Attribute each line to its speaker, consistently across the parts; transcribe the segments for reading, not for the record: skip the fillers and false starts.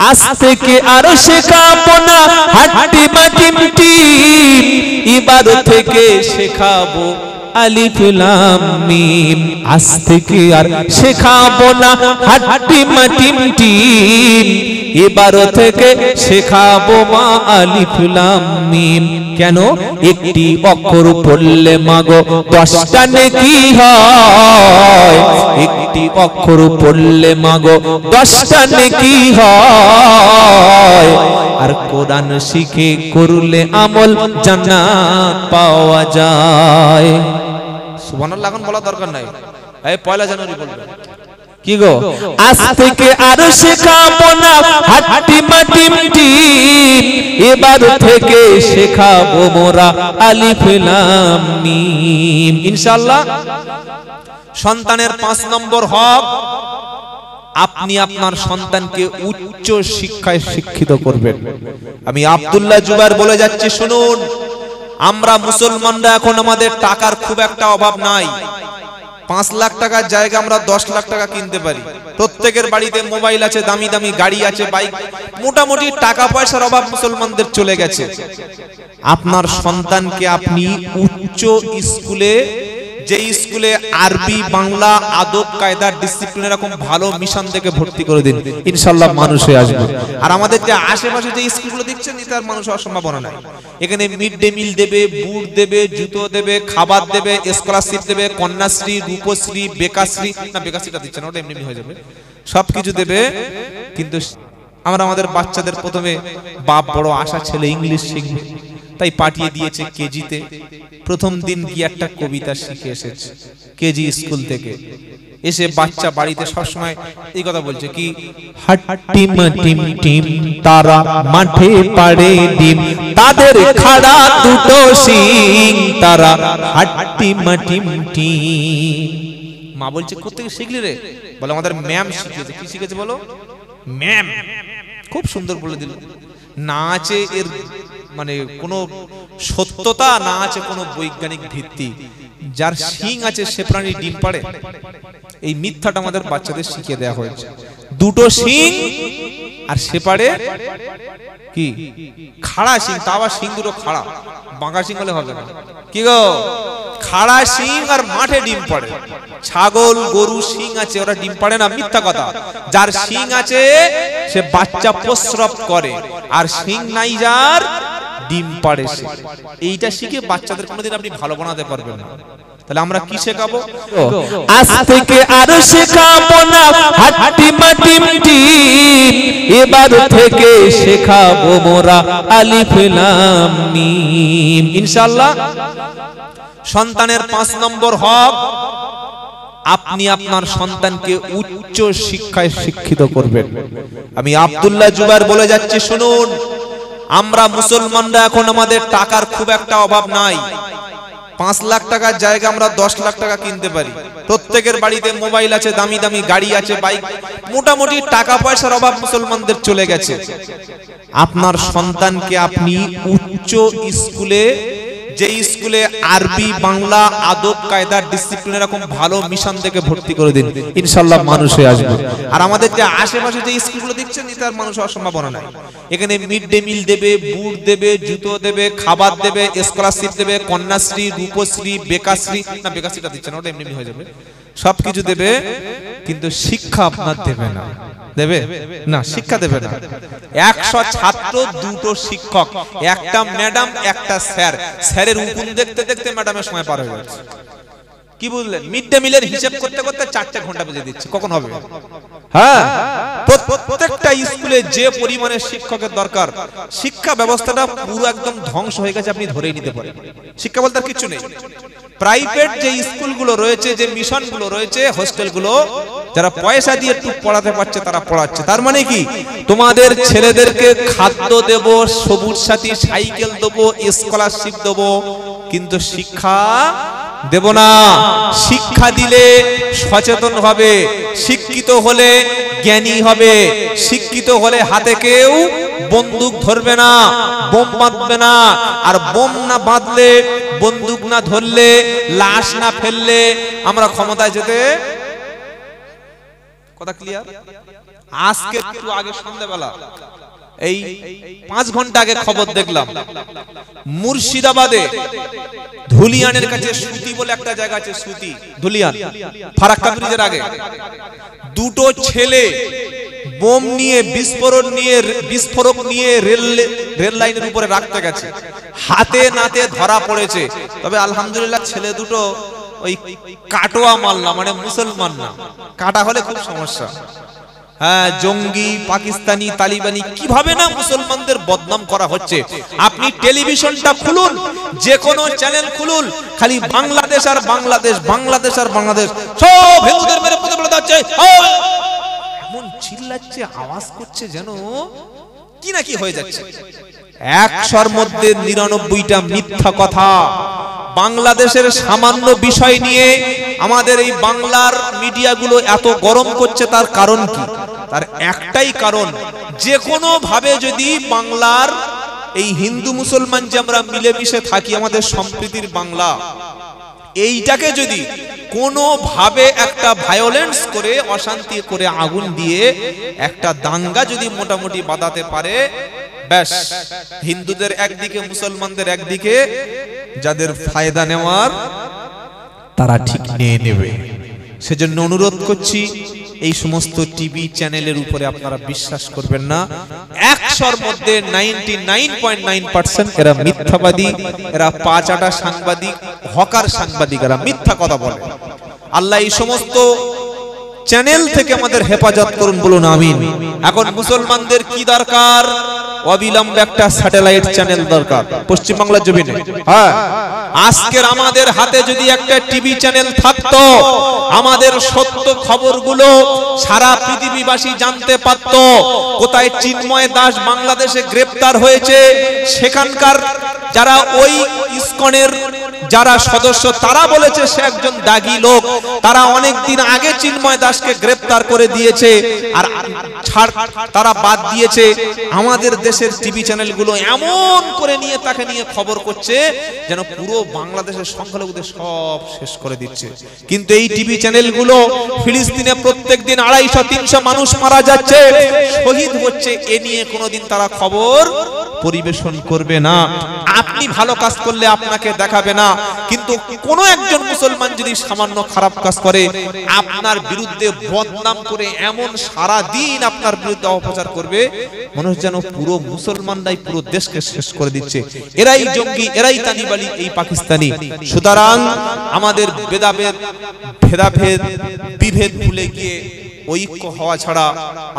Speaker 1: আজ থেকে আর শেখাবো না হাড্ডি মাটিম টিম, এবার থেকে শেখাবো আলিফ লাম মিম। আজ থেকে আর শেখাবো না হাড্ডি মাটিম টিম, এবার থেকে শেখাবো মা আলিফ লাম মিম। কেন? একটি অক্ষর পড়লে মাগো 10টা নেকি হয়, একটি অক্ষর পড়লে মাগো 10টা নেকি হয়। আর কোরআন শিখে করলে আমল জান্নাত পাওয়া যায়। সুবহানাল্লাহ এখন বলা দরকার নাই, এই পয়লা জানুয়ারি বলবেন। কি গো? আজ থেকে আর শেখাবো না হাড্ডি মাটিম টিম, এবার থেকে শেখাবো মোরা আলিফ লাম মিম। ইনশাআল্লাহ সন্তানের 5 নম্বর হক, আপনি আপনার সন্তানকে উচ্চ শিক্ষায় শিক্ষিত করবেন। আমি আব্দুল্লাহ জুবাইর বলে যাচ্ছি, শুনুন। আমরা মুসলমানরা এখন আমাদের টাকার খুব একটা অভাব নাই। 5 লাখ টাকার জায়গা আমরা 10 লাখ টাকা কিনতে পারি। প্রত্যেকের বাড়িতে মোবাইল আছে, দামি দামি গাড়ি আছে, বাইক, মোটামুটি টাকা পয়সার অভাব মুসলমানদের চলে গেছে। আপনার সন্তানকে আপনি উচ্চ স্কুলে, যে স্কুলে আরবি, বাংলা, আদব, কায়দা, ডিসিপ্লিন এরকম ভালো মিশন থেকে ভর্তি করে দিন, ইনশাআল্লাহ মানুষ হয়ে আসবে। আর আমাদের যে আশেপাশে যে স্কুলগুলো দেখছেন, এটার মানুষ হওয়ার সম্ভাবনা নাই। এখানে মিড ডে মিল দেবে, বুট দেবে, জুতো দেবে, খাবার দেবে, স্কলারশিপ দেবে, কন্যাশ্রী, রূপশ্রী, বেকারশ্রী, না বেকারশ্রীটা দিচ্ছে না, ওটা এমনি হয়ে যাবে, সবকিছু দেবে। কিন্তু আমরা আমাদের বাচ্চাদের প্রথমে, বাপ বড় আশা ছেলে ইংলিশ শিখবে, তাই পাঠিয়ে দিয়েছে কেজিতে। প্রথম দিন গিয়ে একটা কবিতা শিখে এসেছে কেজি স্কুল থেকে। এসে বাচ্চা বাড়িতে সবসময় এই কথা বলছে, কি হাড্ডি মাটিম টিম, তারা মাঠে পাড়ে ডিম, তাদের খাড়া দুটো শিং, তারা হাড্ডি মাটিম টিম। মা বলছে, কোথেকে শিখলি রে? বলে আমাদের ম্যাম শিখিয়েছে। কি শিখেছে বলো? ম্যাম। খুব সুন্দর বলে দিল। না আছে এর মানে কোনো সত্যতা, না আছে কোনো বৈজ্ঞানিক ভিত্তি। যার শিং আছে সে প্রাণী ডিম পাড়ে, এই মিথ্যাটা আমাদের বাচ্চাদের শিখিয়ে দেওয়া হয়েছে। দুটো শিং আর সে পাড়ে কি খাড়া শিং, তা আবার শিং দুটো খাড়া, বাঁকা শিং হলে হবে না। কি গো? খাড়া শিং আর মাঠে ডিম পাড়ে। ছাগল গরু শিং আছে, ওরা ডিম পাড়ে না, মিথ্যা কথা। যার শিং আছে সে বাচ্চা প্রস্রাব করে, আর শিং নাই যার ডিম পাড়ে সে। এইটা শিখে বাচ্চাদের কোনোদিন আপনি ভালো বানাতে পারবেন না। তাহলে আমরা কি শেখাবো? আজ থেকে আর শেখাবো না হাড্ডি মাটিম টিম, এবার থেকে শেখাবো মোরা আলিফ লাম মিম। ইনশাআল্লাহ সন্তানের 5 নম্বর হক, আপনি আপনার সন্তানকে উচ্চ শিক্ষায় শিক্ষিত করবেন। আমি আব্দুল্লাহ জুবাইর বলে যাচ্ছি, শুনুন। আমরা মুসলমানরা এখন আমাদের টাকার খুব একটা অভাব নাই। 5 লাখ টাকার জায়গা আমরা 10 লাখ টাকা কিনতে পারি। প্রত্যেকের বাড়িতে মোবাইল আছে, দামি দামি গাড়ি আছে, বাইক, মোটামুটি টাকা পয়সার অভাব মুসলমানদের চলে গেছে। আপনার সন্তানকে আপনি উচ্চ স্কুলে, যে স্কুলে আরবি, বাংলা, আদব, কায়দা, ডিসিপ্লিন এরকম ভালো মিশন থেকে ভর্তি করে দিন, ইনশাআল্লাহ মানুষ হয়ে আসবে। আর আমাদের যে আশেপাশে যে স্কুলগুলো দেখছেন, এটার মানুষ হওয়ার সম্ভাবনা নাই। এখানে মিড ডে মিল দেবে, বুট দেবে, জুতো দেবে, খাবার দেবে, স্কলারশিপ দেবে, কন্যাশ্রী, রূপশ্রী, বেকারশ্রী, না বেকারশ্রীটা দিচ্ছে না, ওটা এমনি হয়ে যাবে, সবকিছু দেবে। কিন্তু শিক্ষা আপনার দেবে না, দেবে না, শিক্ষা দেবে না। 100 ছাত্র, 2টো শিক্ষক, একটা ম্যাডাম, একটা স্যার। স্যারের উকুন দেখতে দেখতে ম্যাডামের সময় পার হয়ে যাচ্ছে। কি বুঝলেন? মিড ডে মিলের হিসাব করতে করতে 4 ঘন্টা বেজে দিচ্ছে, কখন হবে? হ্যাঁ, প্রত্যেকটা স্কুলে যে পরিমাণে শিক্ষকের দরকার, শিক্ষা ব্যবস্থাটা পুরো একদম ধ্বংস হয়ে গেছে, আপনি ধরেই নিতে পারেন। শিক্ষা বলতে আর কিছু নেই। প্রাইভেট যে স্কুলগুলো রয়েছে, যে মিশনগুলো রয়েছে, হোস্টেলগুলো, যারা পয়সা দিয়ে একটু পড়াতে পারছে তারা পড়াচ্ছে। তার মানে কি? তোমাদের ছেলেদেরকে খাদ্য দেব, সবুজ সাথী সাইকেল দেবো, স্কলারশিপ দেবো, কিন্তু শিক্ষা দেব না। শিক্ষা দিলে সচেতন হবে, শিক্ষিত হলে জ্ঞানী হবে, শিক্ষিত হলে হাতে কেউ বন্দুক ধরবে না, বোম বাঁধবে না। আর বোম না বাঁধলে, বন্দুক না ধরলে, লাশ না ফেললে আমরা ক্ষমতায় যেতে, কথা ক্লিয়ার? আজকে একটু আগে সন্ধ্যাবেলা এই 5 ঘন্টা আগে খবর দেখলাম মুর্শিদাবাদে ধুলিয়ানের কাছে সুতি বলে একটা জায়গা আছে, সুতি ধুলিয়ান ফারাক্কা ব্রিজের আগে দুটো ছেলে বোম নিয়ে বিস্ফোরক নিয়ে রেল লাইনের উপরে রাখতে গেছে, হাতে নাতে ধরা পড়েছে। তবে আলহামদুলিল্লাহ ছেলে দুটো ওই কাটোয়া মাল্লা, মানে মুসলমান না, কাটা হলে খুব সমস্যা। হ্যাঁ, জঙ্গি পাকিস্তানি তালিবানি কিভাবে না মুসলমানদের বদনাম করা হচ্ছে। আপনি টেলিভিশনটা খুলুন, যে কোনো চ্যানেল খুলুন, খালি বাংলাদেশ আর বাংলাদেশ, বাংলাদেশ আর বাংলাদেশ, সব হিন্দুদের মেরে পুঁতে ফেলা হচ্ছে। এমন চিল্লাচ্ছে, আওয়াজ করছে যেন কি না কি হয়ে যাচ্ছে। 100-র মধ্যে 99টা মিথ্যা কথা। বাংলাদেশের সামান্য বিষয় নিয়ে আমাদের এই বাংলার মিডিয়াগুলো এত গরম করছে, তার কারণ কি? তার একটাই কারণ, যে কোনো ভাবে যদি বাংলার এই হিন্দু মুসলমান যে আমরা মিলেমিশে থাকি, আমাদের সম্প্রীতির বাংলা, এইটাকে যদি কোনো ভাবে একটা ভায়োলেন্স করে, অশান্তি করে, আগুন দিয়ে একটা দাঙ্গা যদি মোটামুটি বাঁধাতে পারে, ব্যাস হিন্দুদের একদিকে মুসলমানদের একদিকে, যাদের ফায়দা নেওয়ার তারা ঠিক নিয়ে নেবে। সেজন্য অনুরোধ করছি, এই সমস্ত টিভি চ্যানেলের উপরে আপনারা বিশ্বাস করবেন না। 100-র মধ্যে 99.9% এরা মিথ্যাবাদী, এরা পাঁচাটা সাংবাদিক, হকার সাংবাদিক, এরা মিথ্যা কথা বলে। আল্লাহ এই সমস্ত চ্যানেল থেকে আমাদের হেফাজত করুন, বলুন আমিন। এখন মুসলমানদের কি দরকার? অবিলম্বে একটা স্যাটেলাইট চ্যানেল দরকার পশ্চিমবাংলার জমিনে। হ্যাঁ, আজকের আমাদের হাতে যদি একটা টিভি চ্যানেল থাকতো, আমাদের সত্য খবরগুলো সারা পৃথিবীবাসী জানতে পারত। কোথায় চিন্ময় দাস বাংলাদেশে গ্রেফতার হয়েছে, সেখানকার যারা ওই ইসকনের যারা সদস্য, তারা বলেছে সে একজন দাগী লোক। তারা অনেক দিন আগে চিন্ময় দাসকে গ্রেফতার করে দিয়েছে, আর তারা বাদ দিয়েছে। আমাদের দেশের টিভি চ্যানেলগুলো এমন করে নিয়ে তাকে নিয়ে খবর করছে যেন পুরো বাংলাদেশের সংখ্যালঘুদের সব শেষ করে দিচ্ছে। কিন্তু এই টিভি চ্যানেলগুলো ফিলিস্তিনে প্রত্যেকদিন 250-300 মানুষ মারা যাচ্ছে, শহীদ হচ্ছে, এ নিয়ে কোনোদিন তারা খবর পরিবেশন করবে না। আপনি ভালো কাজ করলে আপনাকে দেখাবে না, কিন্তু কোন একজন মুসলমান যদি সামান্য খারাপ কাজ করে, আপনার বিরুদ্ধে বদনাম করে এমন সারা দিন আপনার বিরুদ্ধে অপপ্রচার করবে, মনে হচ্ছে যেন পুরো মুসলমানরাই পুরো দেশকে শেষ করে দিচ্ছে। এরাই জঙ্গি, এরাই তালিবানি, এই পাকিস্তানি। সুতরাং আমাদের ভেদাভেদ বিভেদ ভুলে গিয়ে ঐক্য হওয়া ছাড়া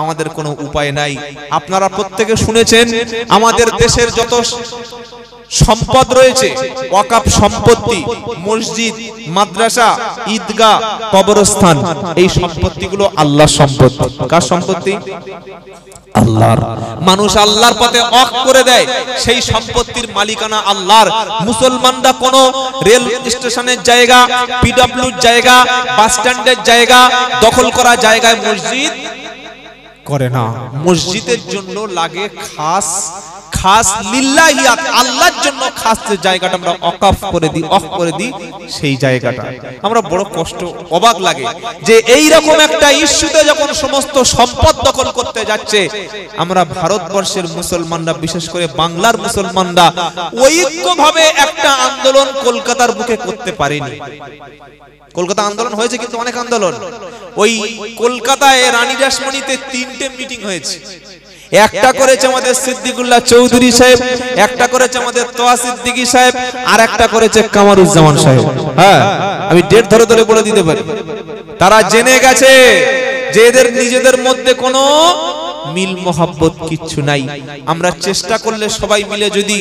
Speaker 1: আমাদের কোনো উপায় নাই। আপনারা প্রত্যেকে শুনেছেন, আমাদের দেশের যত সম্পদ রয়েছে, ওয়াকফ সম্পত্তি, মসজিদ, মাদ্রাসা, ঈদগাহ, কবরস্থান, এই সম্পত্তিগুলো আল্লাহর সম্পত্তি। কার সম্পত্তি? আল্লাহর। মানুষ আল্লাহর পথে ওয়াকফ করে দেয়, সেই সম্পত্তির মালিকানা আল্লাহর। মুসলমানরা কোন রেল স্টেশনের জায়গা, পিডব্লিউর জায়গা, বাস স্ট্যান্ডের জায়গা, দখল করা জায়গায় মসজিদ করে না। মসজিদের জন্য লাগে খাস লিল্লাহিয়াত, আল্লাহর জন্য খাস যে জায়গাটা আমরা ওয়াকফ করে দিই, সেই জায়গাটা আমরা বড় কষ্ট, অবাক লাগে যে এই রকম একটা ইস্যুতে যখন সমস্ত সম্পদ দখল করতে যাচ্ছে, আমরা ভারতবর্ষের মুসলমানরা, বিশেষ করে বাংলার মুসলমানরা ঐক্যভাবে একটা আন্দোলন কলকাতার বুকে করতে পারেনি। কলকাতা আন্দোলন হয়েছে, কিন্তু অনেক আন্দোলন। ওই কলকাতায় রানী রাসমণিতে 3টে মিটিং হয়েছে। একটা করেছে আমাদের সিদ্দিকুল্লাহ চৌধুরী সাহেব, একটা করেছে আমাদের তোয়া সিদ্দিকী সাহেব, আর একটা করেছে কামারুজ্জামান সাহেব। হ্যাঁ, আমি ডেট ধরে ধরে বলে দিতে পারি। তারা জেনে গেছে যে এদের নিজেদের মধ্যে কোনো মিল মোহাব্বত কিচ্ছু নাই। আমরা চেষ্টা করলে সবাই মিলে যদি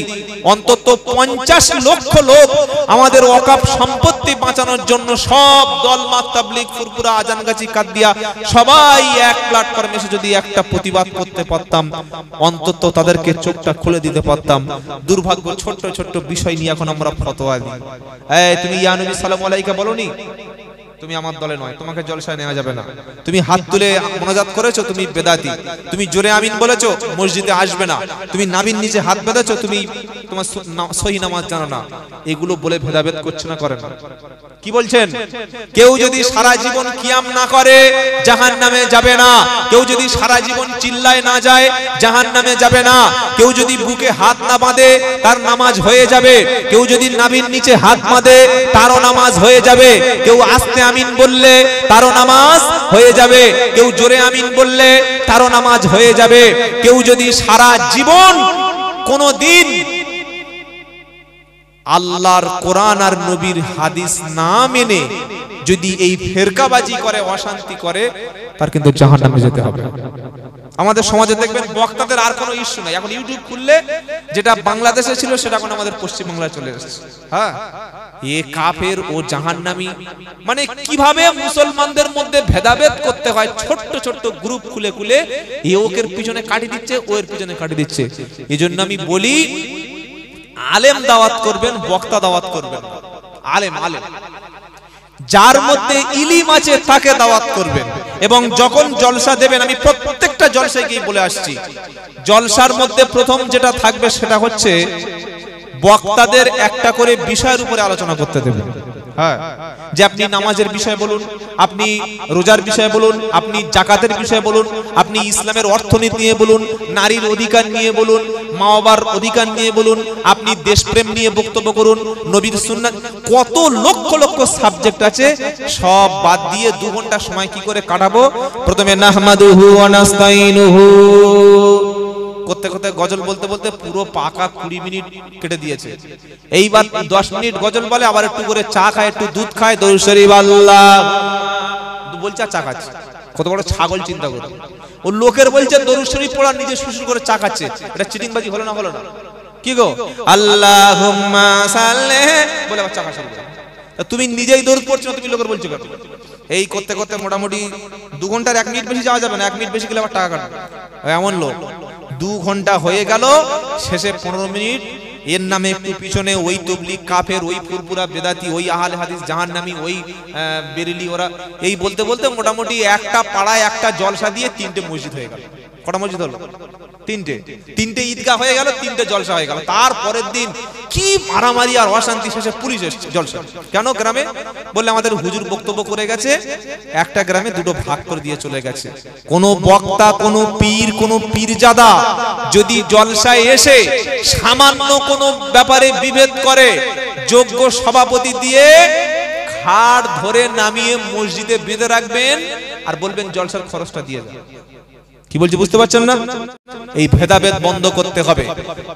Speaker 1: অন্তত 50 লক্ষ লোক আমাদের ওয়াকফ সম্পত্তি বাঁচানোর জন্য, সব দল, মাত, তাবলীগ, ফুরফুরা, আজানগাছি, কাদিয়া, সবাই এক প্ল্যাটফর্মে এসে যদি একটা প্রতিবাদ করতে পারতাম, অন্তত তাদেরকে চোখটা খুলে দিতে পারতাম। দুর্ভাগ্য, ছোট্ট ছোট্ট বিষয় নিয়ে এখন আমরা ফতোয়া দিই। এই তুমি ইয়া নবী সাল্লাল্লাহু আলাইহি বলনি, তুমি আমার দলে নয়, তোমাকে জলসায় নেওয়া যাবে না। তুমি হাত তুলে মোনাজাত করেছো, তুমি বেদাতি। তুমি জোরে আমিন বলেছো, মসজিদে আসবে না। তুমি নাভির নিচে হাত বেঁধেছো, তুমি তোমার সহি নামাজ জানো না, এগুলো বলে ভেদাভেদ করছে না, করে না। কি বলছেন? কেউ যদি সারা জীবন কিয়াম না করে জাহান্নামে যাবে না, কেউ যদি সারা জীবন চিল্লায় না যায় জাহান্নামে যাবে না, কেউ যদি বুকে হাত না বাঁধে তার নামাজ হয়ে যাবে, কেউ যদি নাভির নিচে হাত বাঁধে তারও নামাজ হয়ে যাবে, কেউ আস্তে আমিন বললে তারও নামাজ হয়ে যাবে, কেউ জোরে আমিন বললে তারও নামাজ হয়ে যাবে। কেউ যদি সারা জীবন কোনদিন আল্লাহর কোরআন আর নবীর হাদিস না মেনে যদি এই ফেরকাবাজি করে, অশান্তি করে, তার কিন্তু জাহান্নামে যেতে হবে। আমাদের সমাজে দেখবেন বক্তাদের আর কোনো ইস্যু নাই, এখন ইউটিউব খুললে যেটা বাংলাদেশে ছিল সেটা এখন আমাদের পশ্চিম বাংলায় চলে এসেছে। হ্যাঁ, এ কাফের ও জাহান্নামী, মানে কিভাবে মুসলমানদের মধ্যে ভেদাভেদ করতে হয়, ছোট্ট ছোট্ট গ্রুপ খুলে খুলে এ ওকের পিছনে কাটি দিচ্ছে, ও এর পিছনে কাটি দিচ্ছে। এজন্য আমি বলি, আলেম দাওয়াত করবেন, বক্তা দাওয়াত করবেন। আলেম আলেম যার মধ্যে ইলম আছে তাকে দাওয়াত করবেন। এবং যখন জলসা দেবেন, আমি প্রত্যেকটা জলসায় গিয়ে বলে আসছি, জলসার মধ্যে প্রথম যেটা থাকবে সেটা হচ্ছে বক্তাদের একটা করে বিষয়ের উপরে আলোচনা করতে দেবেন। হ্যাঁ, যে আপনি নামাজের বিষয় বলুন, আপনি রোজার বিষয় বলুন, আপনি জাকাতের বিষয় বলুন, আপনি ইসলামের অর্থনীতি নিয়ে বলুন, নারীর অধিকার নিয়ে বলুন, মা বাবার অধিকার নিয়ে বলুন, আপনি দেশপ্রেম নিয়ে বক্তব্য করুন, নবীর সুন্নাত, কত লক্ষ লক্ষ সাবজেক্ট আছে, সব বাদ দিয়ে 2 ঘন্টা সময় কি করে কাটাবো? প্রথমে নাহমাদুহু ওয়া নাস্তাইনুহু করতে করতে গজল বলতে বলতে পুরো পাকা 20 মিনিট কেটে দিয়েছে। এইবার 10 মিনিট গজল বলে, আবার একটু করে চা খায়, একটু দুধ খায়, দরুদ শরীফ আল্লাহ বলছে, চা খাচ্ছে। কত বড় ছাগল চিন্তা করুন। ও লোকের বলছে দরুদ শরীফ পড়া, নিজে সুসুর করে চা খাচ্ছে। এটা চিটিংবাজি হলো না? হলো না? কি গো, আল্লাহুম্মা সাল্লি বলে আবার চা খা শুরু করে। তুমি নিজেই দরুদ পড়ছো না, তুমি লোকের বলছো কেন? এই করতে করতে মোটামুটি 2 ঘন্টার 1 মিনিট বেশি যাওয়া যাবে না, 1 মিনিট বেশি গেলে আবার টাকা কাটবে। এমন লোক 2 ঘন্টা হয়ে গেল, শেষে 15 মিনিট এর নামে একটু পিছনে ওই তবলিগ কাফের, ওই ফুরফুরা বেদাতি, ওই আহলে হাদিস জাহান্নামী, ওই বেরেলি, ওরা এই বলতে বলতে মোটামুটি একটা পাড়ায় একটা জলসা দিয়ে 3টে মসজিদ হয়ে গেল। কটা মসজিদ হলো? 3টে ঈদগাহ হয়ে গেল, 3টে জলসা হয়ে গেল। তারপরের দিন কি মারামারি আর অশান্তি, শেষে পুলিশ এসেছে জলসা। কেন? গ্রামে বললে আমাদের হুজুর বক্তব্য করে গেছে, একটা গ্রামে 2টো ভাগ করে দিয়ে চলে গেছে। কোন বক্তা, কোন পীর, কোন পীরজাদা যদি জলসায় এসে সামান্য কোন ব্যাপারে বিভেদ করে, যোগ্য সভাপতি দিয়ে ঘাড় ধরে নামিয়ে মসজিদে বেঁধে রাখবেন আর বলবেন জলসার খরচটা দিয়ে যান। কি বলছি বুঝতে পারছেন না? এই ভেদাভেদ বন্ধ করতে হবে।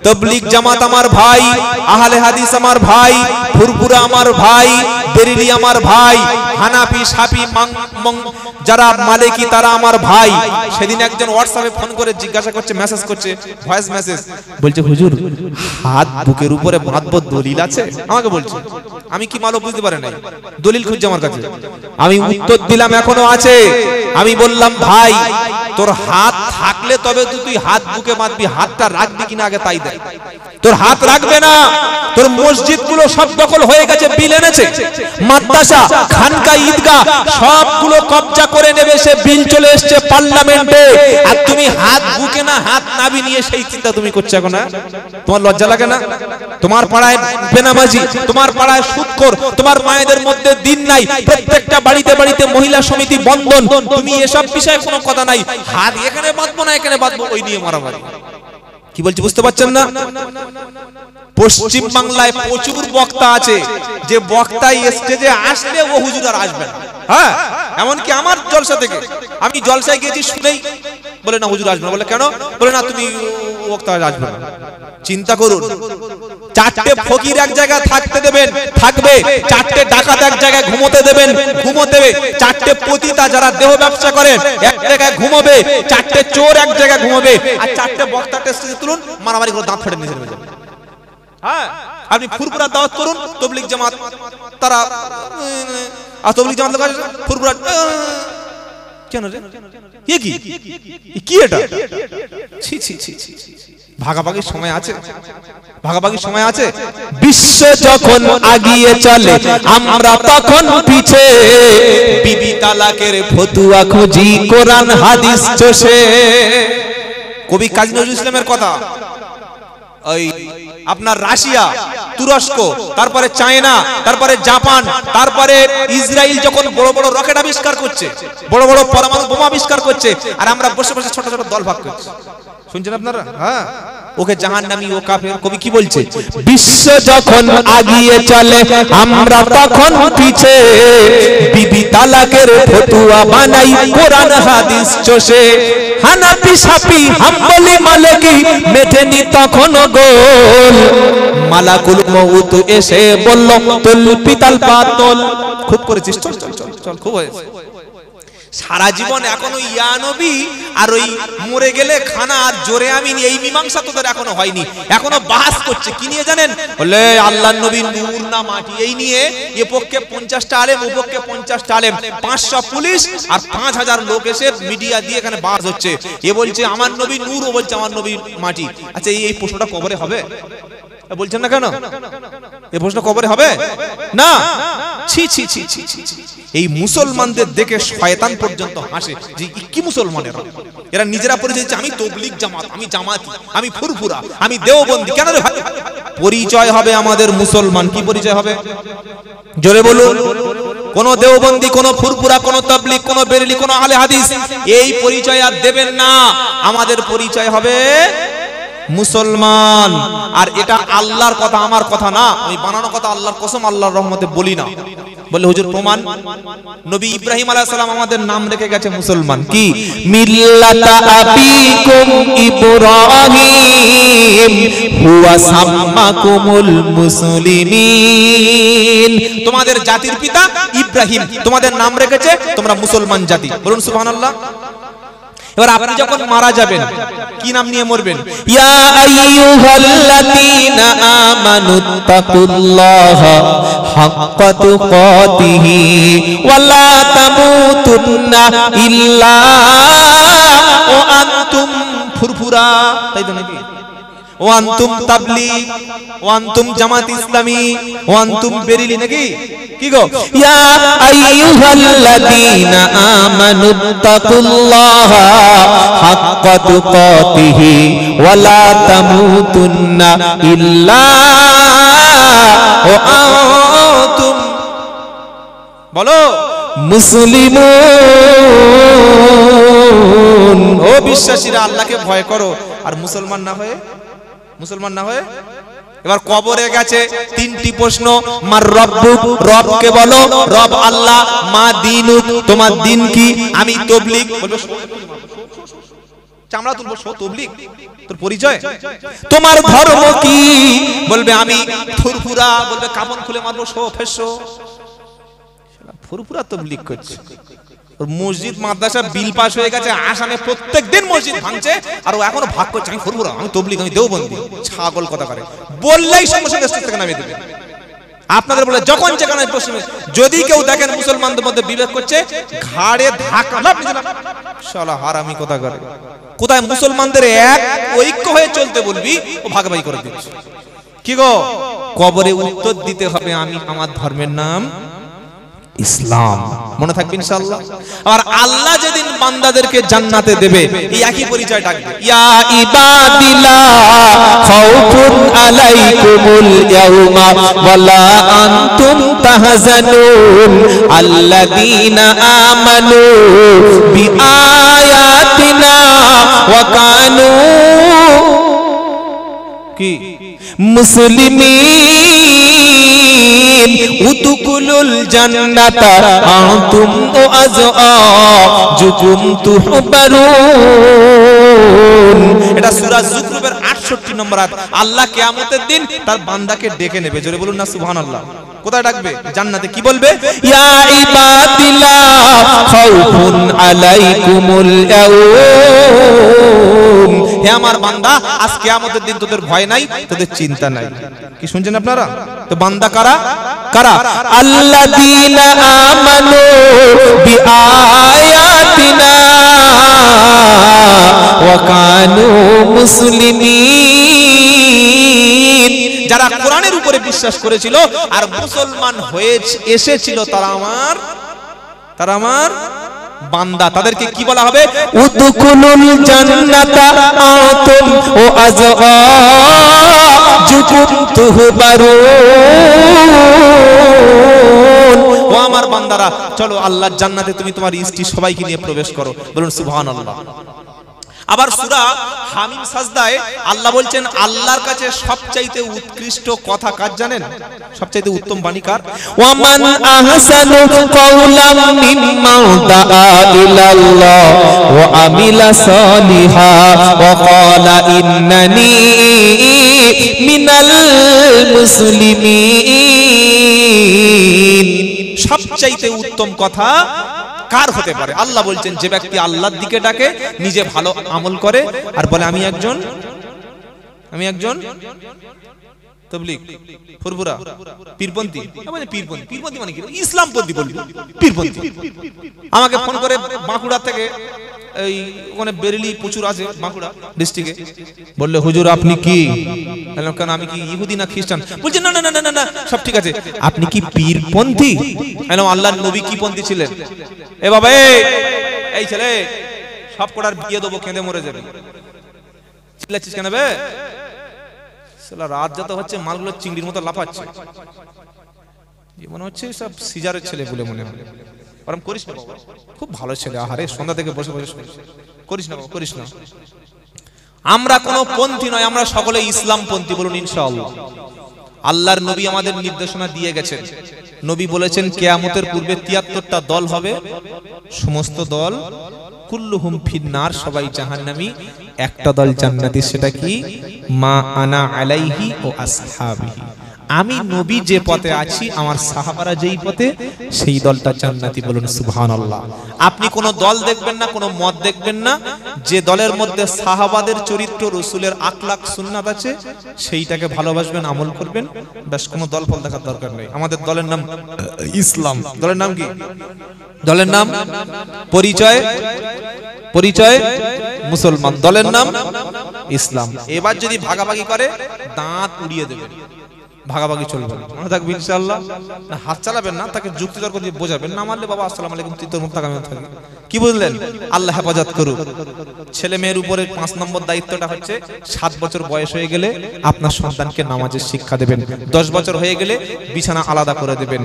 Speaker 1: তাবলীগ জামাত আমার ভাই, আহলে হাদিস আমার ভাই, ফুরফুরা আমার ভাই, বেরেলি আমার ভাই, হানাফি, শাফি, যারা মালিকি তারা আমার ভাই। সেদিন একজন হোয়াটসঅ্যাপে ফোন করে জিজ্ঞাসা করছে, মেসেজ করছে, ভয়েস মেসেজ, বলছে হুজুর হাত বুকের উপরে বাঁধবো, দলিল আছে? আমাকে বলছে, আমি কি মালো বুঝতে পারি নাই, দলিল খুঁজছে আমার কাছে। আমি উত্তর দিলাম এখনো আছে। আমি বললাম ভাই তোর হাত থাকলে তবে তুই হাত বুকে বাঁধবি, হাতটা রাখবি কিনা আগে তাই দেখ। তোর হাত রাখবে না, তোর মসজিদগুলো সব দখল হয়ে গেছে, বিল এনেছে, মাদ্রাসা, খানকা, ঈদগাহ সবগুলো কবজা করে নেবে, সে বিল চলে এসেছে পার্লামেন্টে, আর তুমি হাত বুকে না হাত নাবি নিয়ে সেই চিন্তা তুমি করছো এখন? না, তোমার লজ্জা লাগে না? তোমার পাড়ায় বেনামাজি, তোমার পাড়ায় সুদখোর, তোমার মায়েদের মধ্যে দিন নাই, প্রত্যেকটা বাড়িতে বাড়িতে মহিলা সমিতি বন্ধন, তুমি এসব বিষয়ে কোনো কথা নাই, হাত এখানে বাঁধবো না এখানে বাঁধবো, ওই নিয়ে মারামারি। কি বলছি বুঝতে পারছেন না? পশ্চিম বাংলায় প্রচুর বক্তা আছে, যে বক্তা স্টেজে আসলে ও হুজুর আর আসবে না। হ্যাঁ, এমনকি আমার জলসা থেকে আমি জলসায় গেছি, শুনেই বলে না হুজুর আসবে না। বলে কেন? বলে না তুমি বক্তা আসবে না। চিন্তা করুন, 4টে ফকির এক জায়গায় থাকতে দেবেন, থাকবে, 4টে ডাকাত এক জায়গায় ঘুমোতে দেবেন, ঘুমোতে, 4টে পতিতা যারা দেহ ব্যবসা করেন এক জায়গায় ঘুমোবে, 4টে চোর এক জায়গায় ঘুমোবে, আর 4টে বক্তা স্টেজে তুলুন, মারামারি করে দাঁত ফেটে নিচে নেমে যাবে। হ্যাঁ, আপনি ফুরফুরা দাওয়াত করুন, তাবলীগ জামাত তারা, আর তাবলীগ জামাত লোক ফুরফুরা কেন রে? কি এটা? ছি ছি ছি ছি। ভাগাভাগির সময় আছে, ভাগাভাগির সময় আছে। বিশ্ব যখন আগিয়ে চলে আমরা তখন পিছে, বিবি তালাকের ফতুয়া খুঁজি, কোরআন হাদিস চষে। কবি কাজী নজরুল ইসলামের কথা। ওই আপনার রাশিয়া, তুরস্ক, তারপরে চায়না, তারপরে জাপান, তারপরে ইসরায়েল যখন বড় বড় রকেট আবিষ্কার করছে, বড় বড় পরমাণু বোমা আবিষ্কার করছে, আর আমরা বসে বসে ছোট ছোট দল ভাগ করছি। শুনছেন আপনারা? হ্যাঁ, ওকে জাহান্নামী, ও কাফের। কবি কি বলছে? বিশ্ব যখন আগিয়ে চলে আমরা তখন পিছে, বিবি তালাকের ফতুয়া বানাই কোরআন হাদিস চষে, হানাফি শাফি হাম্বলি মালিকি মেটেনি তখন গোল, মালাকুল মউত এসে বলল তুল পিতাল পাতল। খুব করেছিস, চল চল চল চল, খুব হয়েছে। সারা জীবন এখনো ইয়া নবী আর ওই মরে গেলে খানা আর জোরে আমিন, এই মীমাংসা তোদের এখনো হয়নি। এখনো বাহাস করছে কি নিয়ে জানেন? বলে আল্লাহর নবী নূর না মাটি, এই নিয়ে এ পক্ষে 50টা আলেম, ও পক্ষে 50টা আলেম, 500 পুলিশ আর 5000 লোক এসে মিডিয়া দিয়ে এখানে বাহাস হচ্ছে। এ বলছে আমার নবী নূর, ও বলছে আমার নবী মাটি। আচ্ছা, এই প্রশ্নটা কবরে হবে? বলছেন না কেন? এই প্রশ্ন কবরে হবে না? ছি ছি ছি ছি ছি। এই মুসলমানদের দেখে শয়তান পর্যন্ত হাসে যে কি মুসলমানেরা, এরা নিজেরা পরিচয় দিচ্ছে আমি তবলিগ জামাত, আমি জামাতি, আমি ফুরফুরা, আমি দেওবন্দি। কেন রে ভাই? পরিচয় হবে আমাদের মুসলমান। কি পরিচয় হবে? জোরে বলুন। কোন দেওবন্দি, কোন ফুরফুরা, কোন তাবলিগ, কোন বেরেলি, কোন আহলে হাদিস এই পরিচয় আর দেবেন না। আমাদের পরিচয় হবে মুসলমান। আর এটা আল্লাহর কথা, আমার কথা না, আমি বানানো কথা, আল্লাহর কসম, আল্লাহর রহমতে বলি না। বলে হুজুর প্রমাণ? নবী ইব্রাহিম আলাইহিস সালাম আমাদের নাম রেখে গেছে মুসলমান। কি? মিল্লাতা আবিকুম ইব্রাহিম হুয়া সাম্মাকুমুল মুসলিমিন। তোমাদের জাতির পিতা ইব্রাহিম তোমাদের নাম রেখেছে, তোমরা মুসলমান জাতি। বলুন সুবহানাল্লাহ। এবার আপনি যখন মারা যাবেন কি নাম নিয়ে মরবেন? ইয়া আইয়ুহাল্লাযীনা আমানুত্তাকুল্লাহা হাক্কা তুকাতিহি ওয়া লা তামুতুন্না ইল্লা ওয়া আনতুম ফুরফুরা। তাই তো নাকি? ওয়া আনতুম তাবলিগ, ওয়া আনতুম জামাত ইসলামী, ওয়া আনতুম বেরিলি, নাকি? কি গো? ইয়া আইয়ুহাল্লাযীনা আমানুত্তাকুল্লাহা হাক্কা তুকাতিহি ওয়া লা তামুতুন্না ইল্লা ওয়া আনতুম, বলো, মুসলিমুন। ও বিশ্বাসীরা, আল্লাহকে ভয় করো আর মুসলমান না হয়ে, মুসলমান না হয়ে। এবার কবরে গেছে 3টি প্রশ্ন। মার রব্বুক, রবকে বলো, রব আল্লাহ। মা দিনুক, তোমার দিন কি? আমি তবলিগ। বলবে চামড়া তুলবো, সো তবলিগ, তোর পরিচয়। তোমার ধর্ম কি? বলবে আমি ফুরফুরা। বলবে কাফন খুলে মারবো, সো ফেসো। ফুরফুরা তবলিগ করছে। মসজিদ মাদ্রাসা বিল পাস হয়ে গেছে, আসামে প্রত্যেকদিন মসজিদ ভাঙছে, আর ও এখনো ভাগ করছে আমি ফুরফুরা, আমি তবলিগ, আমি দেওবন্দি। ছাগল কথা করে, বললেই সঙ্গে সঙ্গে স্টেজ থেকে নামিয়ে দেবে। আপনাদের বলে যখন যেখানে পশ্চিমে যদি কেউ দেখেন মুসলমানদের মধ্যে বিভেদ করছে, ঘাড়ে ধাক্কা, শালা হারামি কথা করে। কোথায় মুসলমানদের এক ঐক্য হয়ে চলতে বলবি, ও ভাগাভাগি করে দিচ্ছে। কি গো? কবরে উত্তর দিতে হবে আমি, আমার ধর্মের নাম ইসলাম। মনে থাকবে ইনশাআল্লাহ। আর আল্লাহ যেদিন বান্দাদেরকে জান্নাতে দেবে, এই একই পরিচয় ডাকবে, ইয়া ইবাদিল্লাহ খাউফুন আলাইকুমুল ইয়াউমা ওয়ালা আনতুম তাহজানুন আল্লাযীনা আমানু বিআয়াতিনা ওয়া কানু কি মুসলিমিন উদখুলুল জান্নাতা আনতুম ওয়া আযওয়াজুকুম তুহবারুন। এটা সূরা যুখরুফের 68 নম্বর আয়াত। আল্লাহ কিয়ামতের দিন তার বান্দাকে ডেকে নেবে। জোরে বলুন না সুবহানাল্লাহ। কোথায় ডাকবে? জান্নাতে। কি বলবে? ইয়া ইবাদিল্লাহ খাউফুন আলাইকুমুল ইয়াউম, হে আমার বান্দা, আজ কিয়ামতের দিন তোদের ভয় নাই, তোদের চিন্তা নাই। কি শুনছেন আপনারা? তো বান্দা কারা? কারা? আল্লাযীনা আমানু বিআয়াতিনা ওয়া কানু মুসলিমিন। যারা কোরআনের উপরে বিশ্বাস করেছিল আর মুসলমান হয়ে এসেছিল, তারা আমার বান্দা। তাদেরকে কি বলা হবে? উদখুলুল জান্নাতা আনতুম ওয়া আরজুকুম তুহবারুন। ও আমার বান্দারা, চলো আল্লাহর জান্নাতে তুমি তোমার স্ত্রী সবাইকে নিয়ে প্রবেশ করো, বলুন সুবহানাল্লাহ। আবার সূরা হামিম সাজদায় আল্লাহ বলছেন আল্লাহর কাছে সবচাইতে উৎকৃষ্ট কথা কার জানেন? সবচাইতে উত্তম বাণী কার? ওয়ামান আহসানু কাওলাম মিম্মান দাআ ইলাল্লাহ ওয়া আমিলা সালিহা ওয়া ক্বালা ইন্নানি মিনাল মুসলিমিন। সবচাইতে উত্তম কথা কার হতে পারে? আল্লাহ বলছেন যে ব্যক্তি আল্লাহর দিকে ডাকে, নিজে ভালো আমল করে আর বলে আমি একজন তাবলীগ, ফুরফুরা, পীরপন্থী। মানে পীরপন্থী মানে কি? ইসলামপন্থী বলবি, পীরপন্থী। আমাকে ফোন করে বাঁকুড়া থেকে, এই ওখানে বেরেলি প্রচুর আছে বাঁকুড়া ডিস্ট্রিক্টে, বললে হুজুর আপনি কি? বললাম কেন, আমি কি ইহুদি না খ্রিস্টান? বলছে না না না না না, সব ঠিক আছে, আপনি কি পীরপন্থী? বললাম আল্লাহর নবী কি পন্থী ছিলেন? এ বাবা, এই ছেলে সব কটার বিয়ে দেবো, কেঁদে মরে যাবে। চিল্লাচ্ছিস কেন বে? রাত যত হচ্ছে মালগুলো চিংড়ির মতো লাফাচ্ছে, মনে হচ্ছে সব সিজারের ছেলে বলে মনে হয়। ওরম করিস না বাবা, খুব ভালো ছেলে, আহারে সন্ধ্যা থেকে বসে বসে করিস না বাবা, করিস না। আমরা কোনো পন্থী নয়, আমরা সকলে ইসলাম পন্থী, বলুন ইনশাআল্লাহ। আল্লাহর নবী আমাদের নির্দেশনা দিয়ে গেছেন। নবী বলেছেন কিয়ামতের পূর্বে ৭৩টা দল হবে, সমস্ত দল কুল্লুহুম ফিন্নার, সবাই জাহান্নামী, একটা দল জান্নাতি। সেটা কি? মা আনা আলাইহি ও আসহাবিহি, আমি নবী যে পথে আছি, আমার সাহাবারা যেই পথে, সেই দলটা জান্নাতি, বলুন সুবহানাল্লাহ। আপনি কোন দল দেখবেন না, কোন মত দেখবেন না, যে দলের মধ্যে সাহাবাদের চরিত্র, রাসূলের আখলাক সুন্নাত আছে, সেইটাকে ভালোবাসবেন, আমল করবেন, ব্যাস। কোন দল ফল দেখার দরকার নেই। আমাদের দলের নাম ইসলাম। দলের নাম কি? দলের নাম পরিচয় মুসলমান, দলের নাম ইসলাম। এবার যদি ভাগাভাগি করে দাঁত উড়িয়ে দেবেন, ভাগাভাগি চলবে না, মনে থাকবে ইনশাআল্লাহ। না হাত চালাবেন না, তাকে যুক্তি তর্ক দিয়ে বোঝাবেন, না মানলে বাবা আসসালামু আলাইকুম, তিতর মুখ তাকাবেন থাকবে। কি বুঝলেন? আল্লাহ হেফাজত করুক। ছেলে মেয়ের উপরে ৫ নম্বর দায়িত্বটা হচ্ছে ৭ বছর বয়স হয়ে গেলে আপনার সন্তানকে নামাজের শিক্ষা দেবেন, ১০ বছর হয়ে গেলে বিছানা আলাদা করে দেবেন,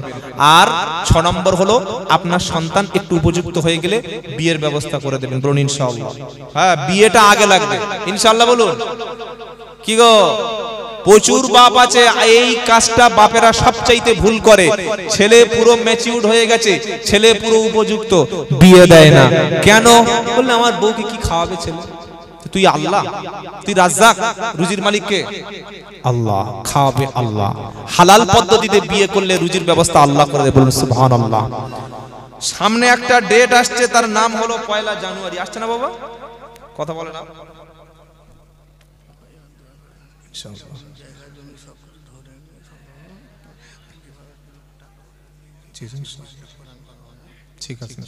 Speaker 1: আর ৬ নম্বর হলো আপনার সন্তান একটু উপযুক্ত হয়ে গেলে বিয়ের ব্যবস্থা করে দেবেন, বলুন ইনশাআল্লাহ। হ্যাঁ, বিয়েটা আগে লাগবে ইনশাআল্লাহ, বলুন। কি গো, প্রচুর বাপ আছে এই কাজটা বাপেরা সবচাইতে ভুল করে। ছেলে পুরো ম্যাচিউরড হয়ে গেছে, ছেলে পুরো উপযুক্ত, বিয়ে দেয় না। কেন? বললে আমার বউকে কি খাওয়াবে ছেলে? তুই আল্লাহ, তুই রাজ্জাক, রুজির মালিক কে? আল্লাহ। খাওয়াবে আল্লাহ। হালাল পদ্ধতিতে বিয়ে করলে রুজির ব্যবস্থা আল্লাহ করে দেবে, বলুন সুবহানাল্লাহ। সামনে একটা ডেট আসছে, তার নাম হলো ১ জানুয়ারি। আসছে না বাবা? কথা বলে না? ঠিক আছে।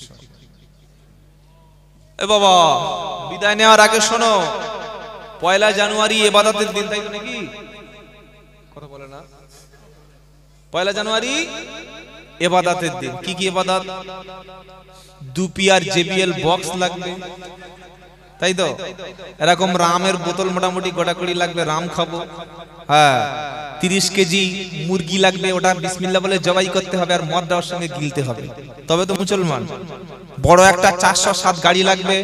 Speaker 1: এ বাবা, বিদায় নেওয়ার আগে শোনো, ১ জানুয়ারি ইবাদতের দিন, তাই তো নাকি? কথা বলে না? ১ জানুয়ারি ইবাদতের দিন। কি কি ইবাদত? 2 পিয়ার JBL বক্স লাগবে, তাই তো? এরকম রামের বোতল মোটামুটি গোটাকুড়ি লাগবে, রাম খাবো। হ্যাঁ, 30 কেজি মুরগি লাগবে, ওটা বিসমিল্লাহ বলে জবাই করতে হবে, আর মদ দেওয়ার সঙ্গে গিলতে হবে, তবে তো মুসলমান। বড় একটা 407 গাড়ি লাগবে,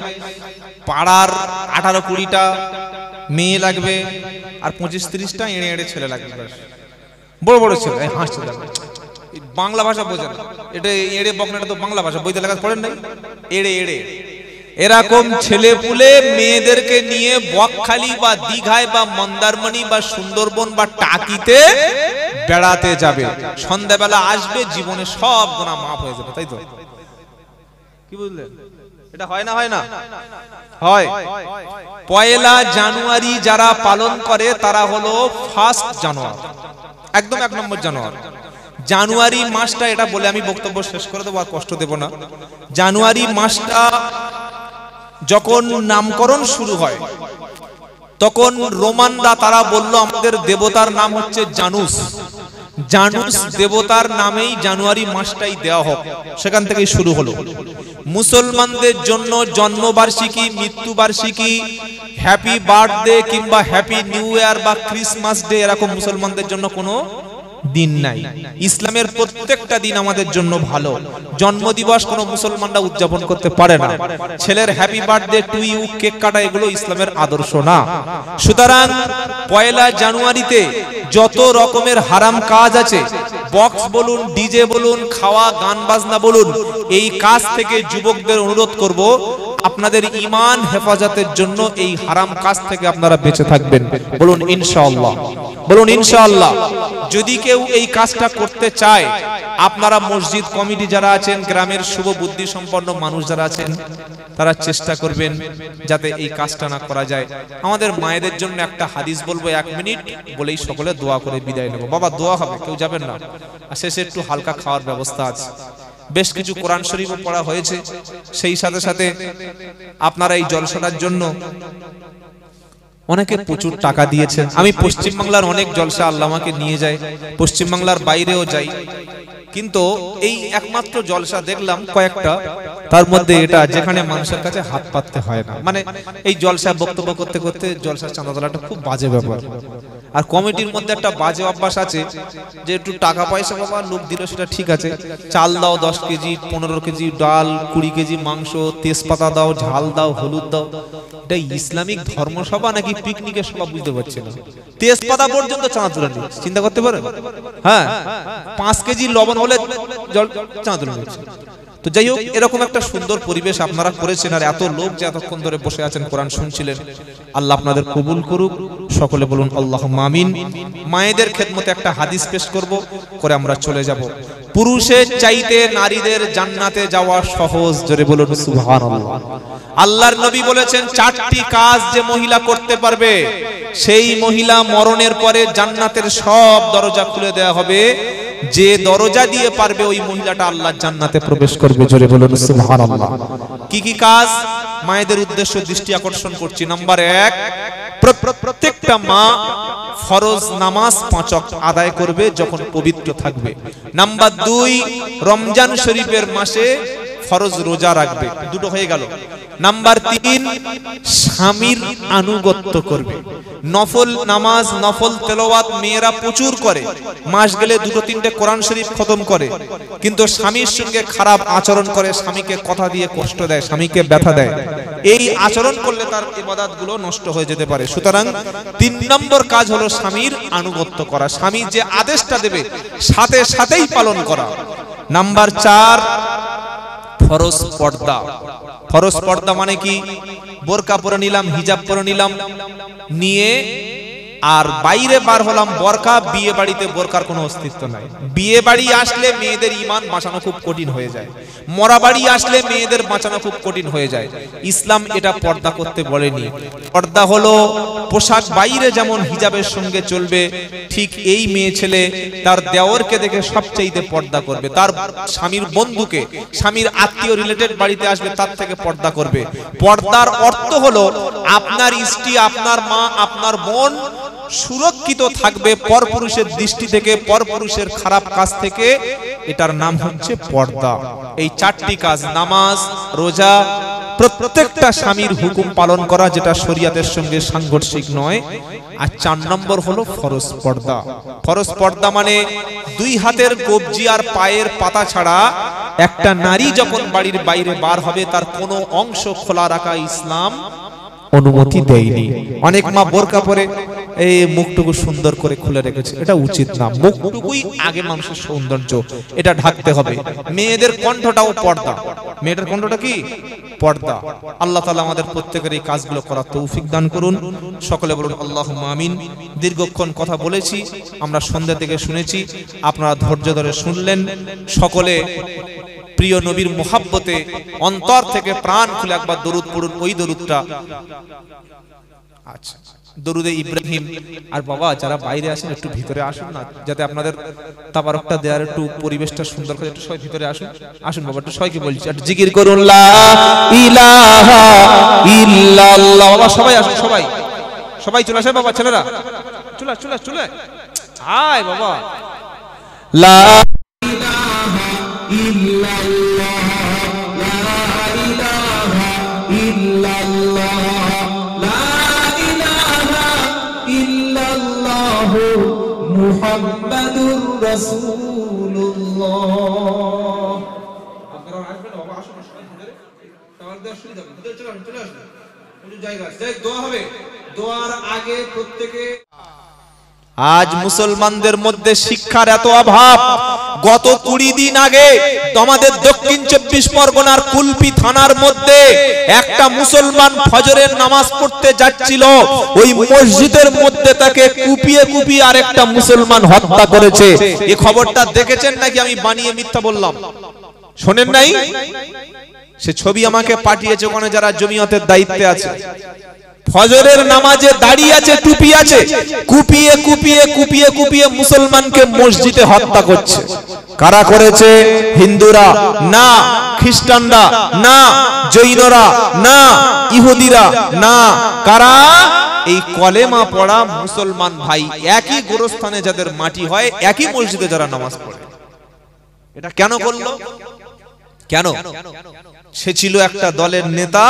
Speaker 1: পাড়ার 18-20টা মেয়ে লাগবে, আর 25-30টা এড়ে এড়ে ছেলে লাগবে, বড় বড় ছেলে, হাসছে। বাংলা ভাষা বোঝেন, এটা এড়ে বকনাটা তো বাংলা ভাষা, বইতে লেখা পড়েন নাই? এড়ে এড়ে এরকম ছেলে পুলে মেয়েদেরকে নিয়ে বকখালি বা দীঘায় বা মন্দারমণি বা সুন্দরবন বা টাকিতে বেড়াতে যাবে, সন্ধ্যাবেলা আসবে, জীবনে সব গুনাহ মাফ হয়ে যাবে, তাই তো? কি বুঝলেন? এটা হয় না? হয় না? হয়। ১ জানুয়ারি যারা পালন করে তারা হলো ফার্স্ট জানুয়ারি, একদম ১ নম্বর জানুয়ারি। জানুয়ারি মাসটা, এটা বলে আমি বক্তব্য শেষ করে দেবো, আর কষ্ট দেব না। জানুয়ারি মাসটা যখন নামকরণ শুরু হয়, তখন রোমানরা তারা বলল আমাদের দেবতার নাম হচ্ছে জানুস, জানুস দেবতার নামেই জানুয়ারি মাসটাই দেওয়া হোক, সেখান থেকেই শুরু হলো। মুসলমানদের জন্য জন্মবার্ষিকী, মৃত্যুবার্ষিকী, হ্যাপি বার্থডে কিংবা হ্যাপি নিউ ইয়ার বা ক্রিসমাস ডে এরকম মুসলমানদের জন্য কোনো দিন নাই। ইসলামের প্রত্যেকটা দিন আমাদের জন্য ভালো। জন্মদিবস কোনো মুসলমানরা উদযাপন করতে পারে না। ছেলের happy birthday to you, cake কাটা, এগুলো ইসলামের আদর্শ না। সুতরাং পয়লা জানুয়ারিতে যত রকমের হারাম কাজ আছে, বক্স বলুন, ডিজে বলুন, খাওয়া গান বাজনা বলুন, এই কাজ থেকে যুবকদের অনুরোধ করব, আপনাদের ঈমান হেফাজতের জন্য এই হারাম কাজ থেকে আপনারা বেঁচে থাকবেন। বলুন ইনশাআল্লাহ, বলুন ইনশাআল্লাহ। যদি কেউ এই কাজটা করতে চায়, আপনারা মসজিদ কমিটি যারা আছেন, গ্রামের শুভ বুদ্ধি সম্পন্ন মানুষ যারা আছেন, তারা চেষ্টা করবেন যাতে এই কাজটা না করা যায়। আমাদের মায়েদের জন্য একটা হাদিস বলবো, 1 মিনিট বলেই সকলে দোয়া করে বিদায় নেব। বাবা দোয়া হবে, কেউ যাবেন না। আর শেষে একটু হালকা খাওয়ার ব্যবস্থা আছে। বেশ কিছু কোরআন শরীফও পড়া হয়েছে। সেই সাথে সাথে আপনারা এই জলসাটার জন্য অনেকে প্রচুর টাকা দিয়েছেন। আমি পশ্চিমবাংলার অনেক জলসা আল্লাহ আমাকে নিয়ে যায়, পশ্চিমবাংলার বাইরেও যাই, কিন্তু এই একমাত্র জলসা দেখলাম কয়েকটা, তার মধ্যে এটা যেখানে মানুষের কাছে হাত পাততে হয় না। মানে এই জলসা বক্তব্য করতে করতে জলসার চাঁদা তোলাটা খুব বাজে ব্যাপার। আর কমিটির মধ্যে একটা বাজে অভ্যাস আছে যে একটু টাকা পয়সা বাবা লোক দিল সেটা ঠিক আছে, চাল দাও 10 কেজি, 15 কেজি ডাল, 20 কেজি মাংস, তেজপাতা দাও, ঝাল দাও, হলুদ দাও। এটা ইসলামিক ধর্মসভা নাকি পিকনিকের সভা বুঝতে পারছি না। তেজপাতা পর্যন্ত চাঁদা তুলে নিচ্ছে, চিন্তা করতে পারেন? হ্যাঁ, 5 কেজি লবণ হলে চাঁদা তুলে নিচ্ছে। তো যাই হোক, এরকম একটা সুন্দর পরিবেশ আপনারা করেছেন। আর এত লোক যে এতক্ষণ ধরে বসে আছেন কোরআন শুনছিলেন, আল্লাহ আপনাদের কবুল করুক। সকলে বলুন আল্লাহুম্মা আমিন। মায়েদের খেদমতে একটা হাদিস পেশ করব, করে আমরা চলে যাব। পুরুষের চাইতে নারীদের জান্নাতে যাওয়া সহজ। জোরে বলুন সুবহানাল্লাহ। আল্লাহর নবী বলেছেন 4টি কাজ যে মহিলা করতে পারবে, সেই মহিলা মরণের পরে জান্নাতের সব দরজা খুলে দেওয়া হবে। যে দরজা দিয়ে পারবে ওই মহিলাটা আল্লাহর জান্নাতে প্রবেশ করবে। জোরে বলুন সুবহানাল্লাহ। কি কি কাজ? মায়েদের উদ্দেশ্য দৃষ্টি আকর্ষণ করছি। নাম্বার 1, প্রত্যেকটা মা ফরজ নামাজ 5 ওয়াক্ত আদায় করবে যখন পবিত্র থাকবে। নাম্বার 2, রমজান শরীফের মাসে ফরজ রোজা রাখবে। দুটো হয়ে গেল। নাম্বার 3, স্বামীর আনুগত্য করবে। নফল নামাজ, নফল তেলাওয়াত মেয়েরা প্রচুর করে, মাস গেলে 2-3টে কোরআন শরীফ খতম করে, কিন্তু স্বামীর সঙ্গে খারাপ আচরণ করে, স্বামীকে কথা দিয়ে কষ্ট দেয়, স্বামীকে ব্যথা দেয়। এই আচরণ করলে তার ইবাদতগুলো নষ্ট হয়ে যেতে পারে। সুতরাং 3 নম্বর কাজ হলো স্বামীর আনুগত্য করা, স্বামী যে আদেশটা দেবে সাথে সাথেই পালন করা। নাম্বার 4, ফরজ পর্দা। ফরজ পর্দা মানে কি? বোরকা পরে নিলাম, হিজাব পরে নিলাম, নিয়ে আর বাইরে বার হলাম বোরকা। বিয়ে বাড়িতে বোরকার কোনো অস্তিত্ব নাই। বিয়ে বাড়ি আসলে মেয়েদের ঈমান বাঁচানো খুব কঠিন হয়ে যায়, মরা বাড়ি আসলে মেয়েদের বাঁচানো খুব কঠিন হয়ে যায়। ইসলাম এটা পর্দা করতে বলেনি। পর্দা হলো পোশাক বাইরে যেমন হিজাবের সঙ্গে চলবে, ঠিক এই মেয়ে ছেলে তার দেওরকে দেখে সবচেয়ে পর্দা করবে। তার স্বামীর বন্ধুকে, স্বামীর আত্মীয় রিলেটেড বাড়িতে আসবে, তার থেকে পর্দা করবে। পর্দার অর্থ হলো আপনার স্ত্রী, আপনার মা, আপনার বোন সুরক্ষিত থাকবে পরপুরুষের দৃষ্টি থেকে, পরপুরুষের খারাপ কাজ থেকে। এটার নাম হচ্ছে পর্দা। এই 4টি কাজ, নামাজ, রোজা, প্রত্যেকটা স্বামীর হুকুম পালন করা যেটা শরীয়তের সঙ্গে সাংঘর্ষিক নয়। আর 4 নম্বর হলো ফরজ পর্দা। ফরজ পর্দা মানে 2 হাতের কবজি আর পায়ের পাতা ছাড়া একটা নারী যখন বাড়ির বাইরে বার হবে তার কোনো অংশ খোলা রাখা ইসলাম অনুমতি দেয়নি। অনেক মা বোরকা পরে এই মুখটুকু সুন্দর করে খুলে রেখেছে, এটা উচিত না। মুখটুকুই আগে মানুষের সৌন্দর্য, এটা ঢাকতে হবে। মেয়েদের কণ্ঠটাও পর্দা। মেয়েদের কণ্ঠটা কি? পর্দা। আল্লাহ তাআলা আমাদের প্রত্যেকের এই কাজগুলো করার তৌফিক দান করুন। সকলে বলুন আল্লাহুম্মা আমিন। দীর্ঘক্ষণ কথা বলেছি, আমরা সন্ধ্যা থেকে শুনেছি, আপনারা ধৈর্য ধরে শুনলেন। সকলে প্রিয় নবীর মুহাব্বতে অন্তর থেকে প্রাণ খুলে একবার দরুদ পড়ুন। ওই দরুদটা, আচ্ছা, দরুদে ইব্রাহিম। আর বাবা যারা বাইরে আছেন একটু ভিতরে আসুন না, যাতে আপনাদের তাবারকটা দেওয়ার একটু পরিবেশটা সুন্দর করে। একটু সবাই ভিতরে আসুন, আসুন বাবা, একটু সবাইকে বলছি একটু জিকির করুন লা ইলাহা ইল্লাল্লাহ। বাবা সবাই আসুন, সবাই সবাই চলে আসে বাবা, ছেলেরা চলে চলে চলে আয় বাবা। লা ইলাহা ইল্লাল্লাহ। ইল্লাল্লাহু মুহাম্মাদুর রাসূলুল্লাহ। আপনারা আসবেন বাবা, আসুন তাহলে দর্শন যাবেন, চলে আসবেন ওই জায়গা দোয়া হবে। দোয়ার আগে প্রত্যেকে, আজ মুসলমানদের মধ্যে শিক্ষার এত অভাব। গত 20 দিন আগে আমাদের দক্ষিণ 24 পরগনার কুলপি থানার মধ্যে একটা মুসলমান ফজরের নামাজ পড়তে যাচ্ছিল, ওই মসজিদের মধ্যে তাকে কুপিয়ে কুপিয়ে আরেকটা মুসলমান হত্যা করেছে। এই খবরটা দেখেছেন নাকি আমি বানিয়ে মিথ্যা বললাম? শোনেন নাই? সে ছবি আমাকে পাঠিয়েছে, ওখানে যারা জমিয়তের দায়িত্বে আছে, ফজরের নামাজে দাঁড়িয়ে আছে, টুপি আছে, কুপিয়ে কুপিয়ে কুপিয়ে কুপিয়ে মুসলমানকে মসজিদে হত্যা করছে। কারা করেছে? হিন্দুরা না, খ্রিস্টানরা না, জৈনরা না, ইহুদিরা না, কারা? এই কলেমা পড়া মুসলমান ভাই, একই গোরস্থানে যাদের মাটি হয়, একই মসজিদে যারা নামাজ পড়ে। এটা কেন করলো? কেন? সে ছিল একটা দলের নেতা,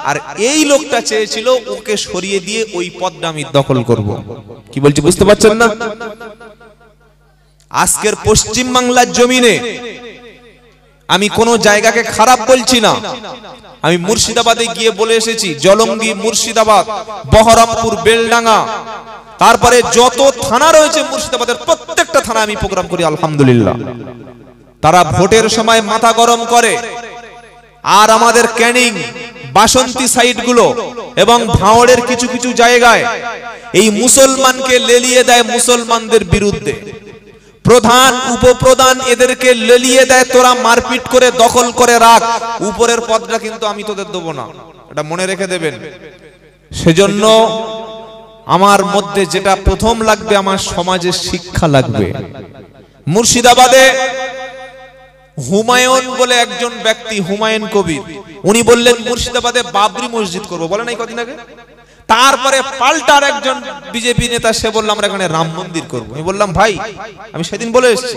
Speaker 1: আর এই লোকটা চেয়েছিল ওকে সরিয়ে দিয়ে ওই পদটা আমি দখল করব। কি বলছি বুঝতে পারছেন না? আজকের পশ্চিম বাংলার জমিনে আমি কোন জায়গাকে খারাপ বলছি না। আমি মুর্শিদাবাদে গিয়ে বলে এসেছি, জলঙ্গি, মুর্শিদাবাদ, বহরমপুর, বেলডাঙ্গা, তারপরে যত থানা রয়েছে মুর্শিদাবাদের প্রত্যেকটা থানা আমি প্রোগ্রাম করি আলহামদুলিল্লাহ। তারা ভোটের সময় মাথা গরম করে, আর আমাদের ক্যানিং, বাসন্তী সাইডগুলো এবং ভাঁড়ের কিছু কিছু জায়গায় এই মুসলমানকে লেলিয়ে দেয় মুসলমানদের বিরুদ্ধে। প্রধান, উপপ্রধান এদেরকে লেলিয়ে দেয়, তোরা মারপিট করে দখল করে রাখ, উপরের পদটা কিন্তু আমি তোদের দেবো না, এটা মনে রেখে দেবেন। সেজন্য আমার মধ্যে যেটা প্রথম লাগবে, আমার সমাজের শিক্ষা লাগবে। মুর্শিদাবাদে হুমায়ুন বলে একজন ব্যক্তি, হুমায়ুন কবির, উনি বললেন মুর্শিদাবাদে বাবরি মসজিদ করবো, বলে নাই কদিন আগে? তারপরে পাল্টার একজন বিজেপি নেতা, সে বললাম আমরা এখানে রাম মন্দির করবো। আমি বললাম ভাই, আমি সেদিন বলে এসেছি,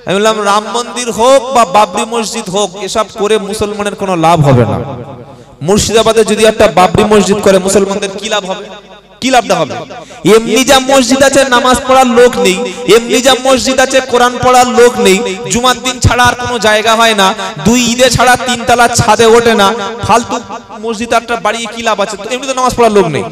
Speaker 1: আমি বললাম রাম মন্দির হোক বা বাবরি মসজিদ হোক, এসব করে মুসলমানের কোনো লাভ হবে না। মুর্শিদাবাদে যদি একটা বাবরি মসজিদ করে মুসলমানদের কি লাভ হবে? কি লাভটা হবে? এমনি যা মসজিদ আছে নামাজ পড়ার লোক নেই, এমনি যা মসজিদ আছে কোরআন পড়ার লোক নেই, জুমার দিন ছাড়া আর কোনো জায়গা হয় না, 2 ঈদে ছাড়া 3 তলা ছাদে ওঠে না, ফালতু মসজিদ একটা বাড়িয়ে কি লাভ আছে? এমনি তো নামাজ পড়ার লোক নেই।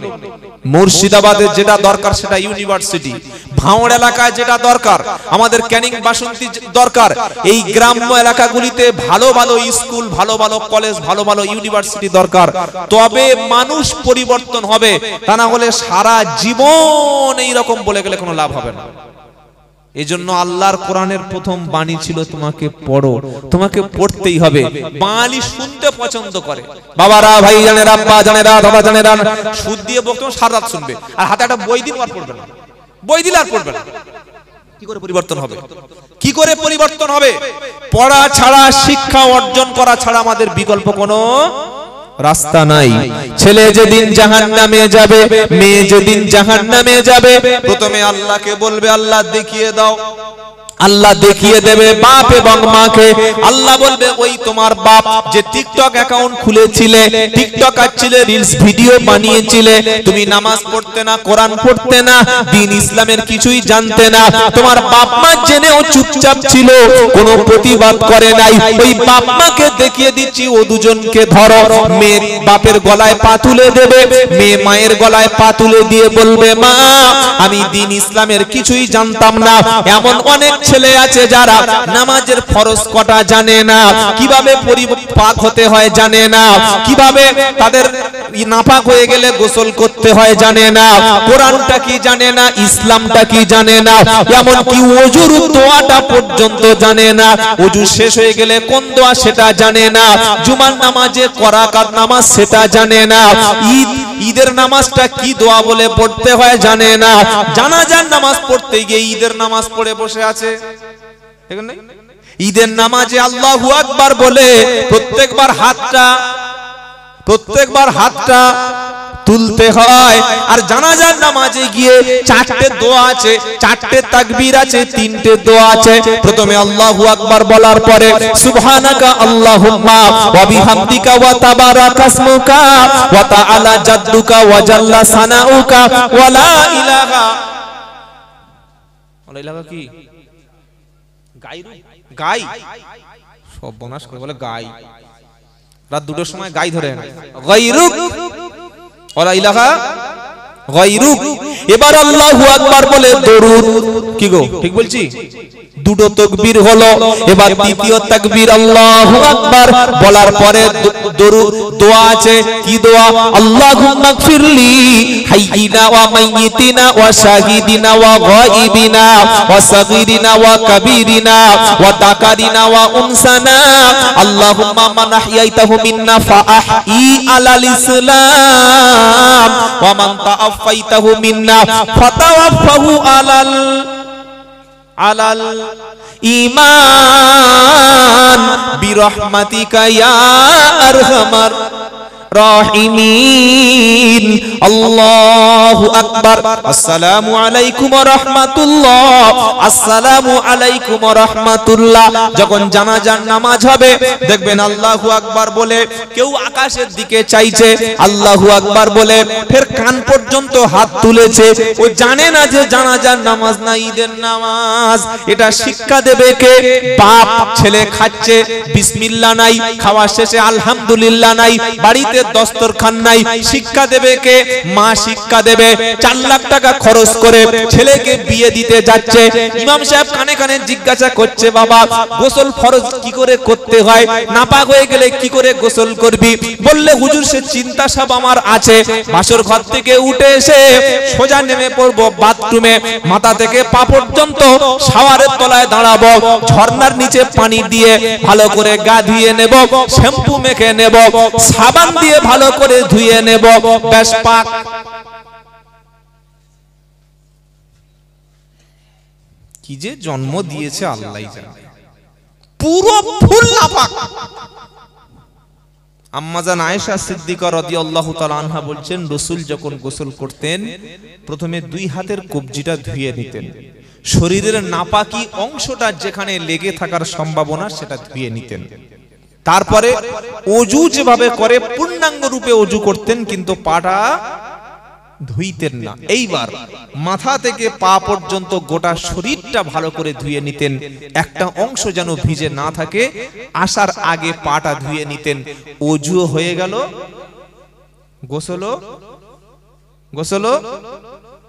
Speaker 1: মুর্শিদাবাদে যেটা দরকার সেটা ইউনিভার্সিটি, ভাঁড় এলাকায় যেটা দরকার আমাদের ক্যানিং, বাসন্তী দরকার, এই গ্রাম্য এলাকাগুলিতে ভালো ভালো স্কুল, ভালো ভালো কলেজ, ভালো ভালো ইউনিভার্সিটি দরকার। তবে মানুষ পরিবর্তন হবে, তা না হলে সারা জীবন এই রকম বলে গেলে কোনো লাভ হবে না। এজন্য আল্লাহর কোরআনের প্রথম বাণী ছিল তোমাকে পড়ো, তোমাকে পড়তেই হবে। বাঙালি শুনতে পছন্দ করে, বাবারা, ভাই জানেরা, আব্বা জানেরা, দাদা জানেরা, সুদ দিয়ে বক্তব্য সারা রাত শুনবে, আর হাতে একটা বই দিন আর পড়বে না, বই দিলে আর পড়বে না। কি করে পরিবর্তন হবে? কি করে পরিবর্তন হবে? পড়া ছাড়া, শিক্ষা অর্জন করা ছাড়া আমাদের বিকল্প কোনো রাস্তা নাই। ছেলে যেদিন জাহান্নামে যাবে, মেয়ে যেদিন জাহান্নামে যাবে, প্রথমে আল্লাহকে বলবে আল্লাহ দেখিয়ে দাও, আল্লাহ দেখিয়ে দেবে বাপ এবং মাকে। আল্লাহ বলবে ওই তোমার বাপ যে টিকটক অ্যাকাউন্ট খুলেছিলে, টিকটক আসছিলে, রিলস ভিডিও বানিয়েছিলে, তুমি নামাজ পড়তে না, কোরআন পড়তে না, দ্বীন ইসলামের কিছুই জানতে না, তোমার বাপ মা জেনেও চুপচাপ ছিল, কোনো প্রতিবাদ করে নাই। ওই বাপ মাকে দেখিয়ে দিচ্ছি, ও দুজনকে ধরো, মেয়ে বাপের গলায় পা তুলে দেবে, মেয়ে মায়ের গলায় পা তুলে দিয়ে বলবে মা আমি দ্বীন ইসলামের কিছুই জানতাম না। এমন অনেক ছেলে আছে যারা নামাজের ফরজ কটা জানে না, কিভাবে পাক হতে হয় জানে না, কিভাবে তাদের নাপাক হয়ে গেলে গোসল করতে হয় জানে না, কোরআনটা কি জানে না, ইসলামটা কি জানে না, এমন কি ওযুর দোয়াটা পর্যন্ত জানে না, ওযু শেষ হয়ে গেলে কোন দোয়া সেটা জানে না, জুমার নামাজে করাকাত নামাজ সেটা জানে না, ঈদের নামাজটা কি দোয়া বলে পড়তে হয় জানে না, জানাজার নামাজ পড়তে গিয়ে ঈদের নামাজ পড়ে বসে আছে। ঈদের নামাজে আল্লাহু আকবার বলে প্রত্যেকবার হাতটা তুলতে হয়। আর জানাজার নামাজে গিয়ে 4টে দোয়া আছে, 4টে তাকবীর আছে, 3টে দোয়া আছে। প্রথমে আল্লাহু আকবার বলার পরে সুবহানাকা আল্লাহুম্মা ওয়া বিহামদিকা ওয়া তাবারাকা ইসমুকা ওয়া তাআলা জাদ্দুকা ওয়া জাল্লা সানাউকা ওয়া লা ইলাহা আমার এলাকা কি গাই গাই সব বনাস করে বলে গাই, রাত 2টার সময় গাই ধরে গায়রুক ওলা ইলাহা গায়রুক। এবার আল্লাহু আকবার বলে দরুদ, কি গো ঠিক বলছি? দুটো তাকবীর হলো। এবার দ্বিতীয় তাকবীর আল্লাহু আকবার বলার পরে দরুদ দোয়া আছে। কি দোয়া? আল্লাহুম্মা গফিরলি হাইয়িনা ওয়া মাইয়িতিনা ওয়া শাহিদিনা ওয়া গায়িবিনা ওয়া সাগীরিনা ওয়া কাবীরিনা ওয়া দাকারিনা ওয়া উনসানা আল্লাহুম্মা মান আহইয়াইতাহু মিন্না ফাআহই আলাল ইসলাম ওয়া মান তাআফাইতাহু মিন্না ফাতাওয়াফাহু আলাল ঈমান বিরহমাতিকা ইয়া আরহামার রাহিমিন। আল্লাহু আকবার। আসসালামু আলাইকুম ওয়া রাহমাতুল্লাহ, আসসালামু আলাইকুম ওয়া রাহমাতুল্লাহ। যখন জানাজার নামাজ হবে দেখবেন আল্লাহু আকবার বলে কেউ আকাশের দিকে চাইছে, আল্লাহু আকবার বলে ফের কান পর্যন্ত হাত তুলেছে। ও জানে না যে জানাজার নামাজ না ঈদের নামাজ। এটা শিক্ষা দেবে কে? বাপ। ছেলে খাচ্ছে, বিসমিল্লাহ নাই, খাওয়ার শেষে আলহামদুলিল্লাহ নাই, বাড়িতে দস্তরখান নাই, শিক্ষা দেবে কে? মা শিক্ষা দেবে। 4 লাখ টাকা খরচ করে ছেলেকে বিয়ে দিতে যাচ্ছে, ইমাম সাহেব কানে কানে জিজ্ঞাসা করছে, বাবা গোসল ফরজ কি করে করতে হয়? নাপাক হয়ে গেলে কি করে গোসল করবি? বললে হুজুর সে চিন্তা সব আমার আছে। বাসর ঘর থেকে উঠে এসে সোজা নেমে পড়বো বাথরুমে, মাথা থেকে পা পর্যন্ত শাওয়ারের তলায় দাঁড়াবো, ঝর্ণার নিচে পানি দিয়ে ভালো করে গা ধুয়ে নেব, শ্যাম্পু মেখে নেব, সাবান দিয়ে ভালো করে ধুয়ে নেব, বেশ পাক। কি যে জন্ম দিয়েছে আল্লাহই জানে, পুরো ফুল নাপাক। আম্মাজান আয়েশা সিদ্দিকা রাদিয়াল্লাহু তাআলা আনহা বলছেন, রাসূল যখন গোসল করতেন প্রথমে 2 হাতের কবজিটা ধুয়ে নিতেন, শরীরের নাপাকি অংশটা যেখানে লেগে থাকার সম্ভাবনা সেটা ধুয়ে নিতেন। তারপরে ওযু যেভাবে করে পূর্ণাঙ্গ রূপে ওযু করতেন, কিন্তু পাটা ধুইতেন না। এইবার মাথা থেকে পা পর্যন্ত গোটা শরীরটা ভালো করে ধুয়ে নিতেন, একটা অংশ যেন ভিজে না থাকে। আসার আগে পাটা ধুয়ে নিতেন। ওযু হয়ে গেল, গোসলও।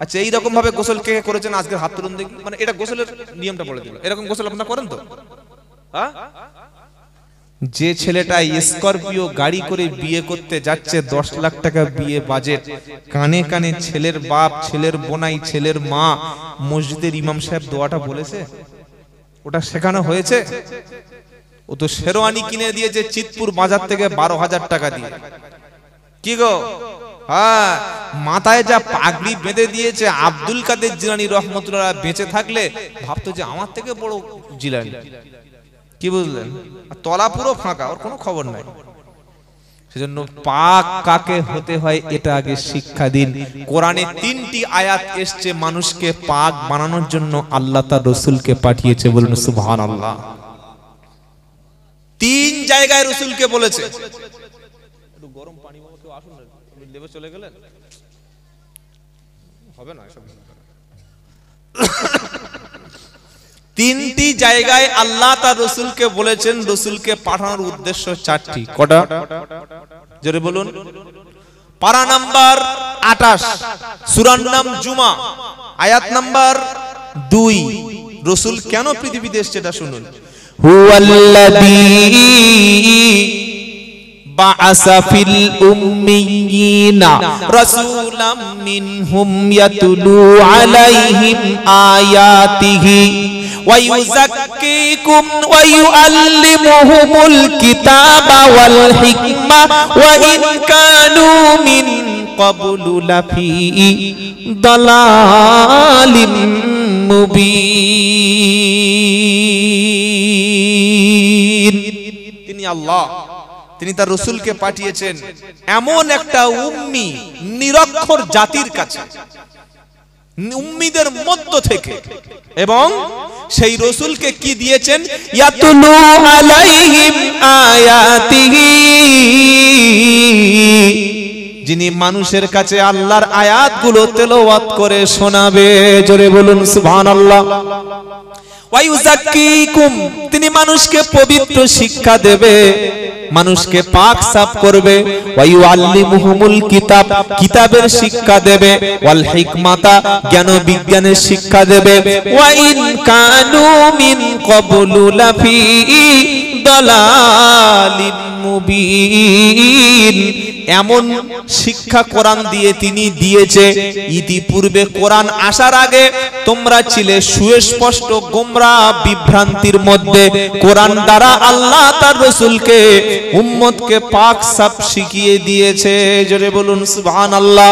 Speaker 1: আচ্ছা, এইরকম ভাবে গোসল কে করেছেন আজকে হাত তুলুন দেখি। মানে এটা গোসলের নিয়মটা বলে দিল। এরকম গোসল আপনারা করেন তো? হ্যাঁ, যে ছেলেটা স্করপিও গাড়ি করে বিয়ে করতে যাচ্ছে, 10 লাখ টাকা বিয়ে বাজেট, কানে কানে ছেলের বাপ, ছেলের বোনাই, ছেলের মা, মসজিদের ইমাম সাহেব দোয়াটা বলেছে? ওটা শেখানো হয়েছে? ও তো শেরওয়ানি কিনে দিয়েছে চিতপুর বাজার থেকে 12,000 টাকা দিয়ে। কি গো? হ্যাঁ, মাথায় যা পাগড়ি বেঁধে দিয়েছে, আব্দুল কাদের জিলানী রহমতুল্লাহ বেঁচে থাকলে ভাবতো যে আমার থেকে বড় জিলানী। কি বুঝলেন? তলা পুরো ফাঁকা, ওর কোনো খবর নাই। সেজন্য পাক কাকে হতে হয় এটা আগে শিক্ষা দিন। কোরআনে 3টি আয়াত এসছে মানুষকে পাক বানানোর জন্য, আল্লাহ তার রাসূলকে পাঠিয়েছে। বলুন সুবহানাল্লাহ। 3 জায়গায় রাসূলকে বলেছে। একটু গরম পানি বাবা কেউ আসুন না, দেবে চলে গেলেন হবে না সব। 3টি জায়গায় আল্লাহ তার রাসূলকে বলেছেন। রাসূলকে পাঠানোর উদ্দেশ্য 4টি। কটা? জোরে বলুন। পারা নাম্বার 28, সূরার নাম জুমা, আয়াত নাম্বার 2। রাসূল কেন পৃথিবীতে এসেছে এটা শুনুন। হুয়াল্লাযী বাআসা ফিল উম্মিয়িনা রাসূলাম মিনহুম ইয়াতলু আলাইহিম আয়াতিহি ওয়া ইউযাক্কিকুম ওয়া ইউআল্লিমুহুমুল কিতাবা ওয়াল হিকমা ওয়া ইন কানু মিন ক্বাবলু লাফি দালালিম মুবিন। তিনি আল্লাহ, তিনি তার রাসূলকে পাঠিয়েছেন এমন একটা উম্মি নিরক্ষর জাতির কাছে, উম্মিদের মধ্য থেকে, এবং সেই রাসূলকে কি দিয়েছেন? ইয়াতুলু আলাইহিম আয়াতিহি, যিনি মানুষের কাছে আল্লাহর আয়াতগুলো তেলাওয়াত করে শোনাবে। জোরে বলুন সুবহানাল্লাহ। ওয়ায়ুযাক্কিকুম, তিনি মানুষকে পবিত্র শিক্ষা দেবে, মানুষকে পাক সাফ করবে। ওয়ায়ুআল্লিমুহুমুল কিতাব, কিতাবের শিক্ষা দেবে। ওয়াল হিকমাতা, জ্ঞান বিজ্ঞানের শিক্ষা দেবে। ওয়া ইন কানু মিন ক্বাবলু লাফি দালালিন মুবিন, এমন শিক্ষা কোরআন দিয়ে তিনি দিয়েছে, ইতিপূর্বে কোরআন আসার আগে তোমরা ছিলে সুস্পষ্ট গোমরাহ বিভ্রান্তির মধ্যে। কোরআন দ্বারা আল্লাহ তার রাসূলকে উম্মতকে পাক সাফ শিখিয়ে দিয়েছে। জোরে বলুন সুবহানাল্লাহ।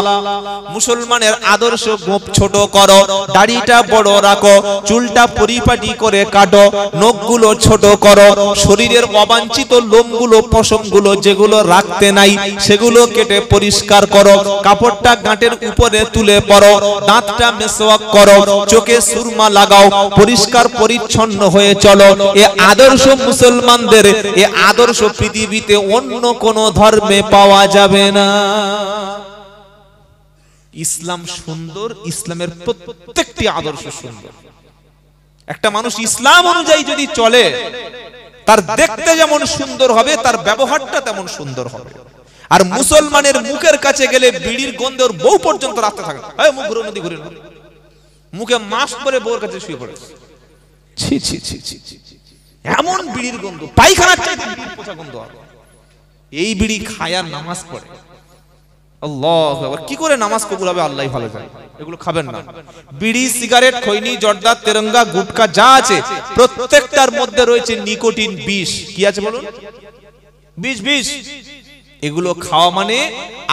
Speaker 1: মুসলমানের আদর্শ গোপ ছোট করো, দাড়িটা বড় রাখো, চুলটা পরিপাটি করে কাটো, নখগুলো ছোট করো, শরীরের অবাঞ্ছিত লোমগুলো পশমগুলো যেগুলো রাখতে নাই সেগুলো কেটে পরিষ্কার করো, কাপড়টা গাঁটের উপরে তুলে পরো, দাঁতটা মেসওয়াক করো, চোখে সুরমা লাগাও, পরিষ্কার পরিচ্ছন্ন হয়ে চলো। এ আদর্শ মুসলমানদের, এ আদর্শ পৃথিবীতে অন্য কোন ধর্মে পাওয়া যাবে না। ইসলাম সুন্দর, ইসলামের প্রত্যেকটি আদর্শ সুন্দর। একটা মানুষ ইসলাম অনুযায়ী যদি চলে, তার দেখতে যেমন সুন্দর হবে, তার ব্যবহারটা তেমন সুন্দর হবে। আর মুসলমানের মুখের কাছে গেলে বিড়ির গন্ধে ওর বউ পর্যন্ত রাখতে থাকে, মুখ ঘুরে নদী ঘুরে, মুখে মাস্ক পরে বউর কাছে শুয়ে পড়ে। ছি ছি ছি ছি, এমন বিড়ির গন্ধ, পায়খানার চাইতে বিড়ির পচা গন্ধ। এই বিড়ি খায় আর নামাজ পড়ে। আল্লাহু আকবার। কি করে নামাজ কবুল হবে আল্লাহই ভালো জানে। এগুলো খাবেন না। বিড়ি, সিগারেট, খৈনি, জর্দা, তেরঙ্গা, গুটকা যা আছে প্রত্যেকটার মধ্যে রয়েছে নিকোটিন বিষ। কি আছে বলুন? বিষ, বিষ। এগুলো খাওয়া মানে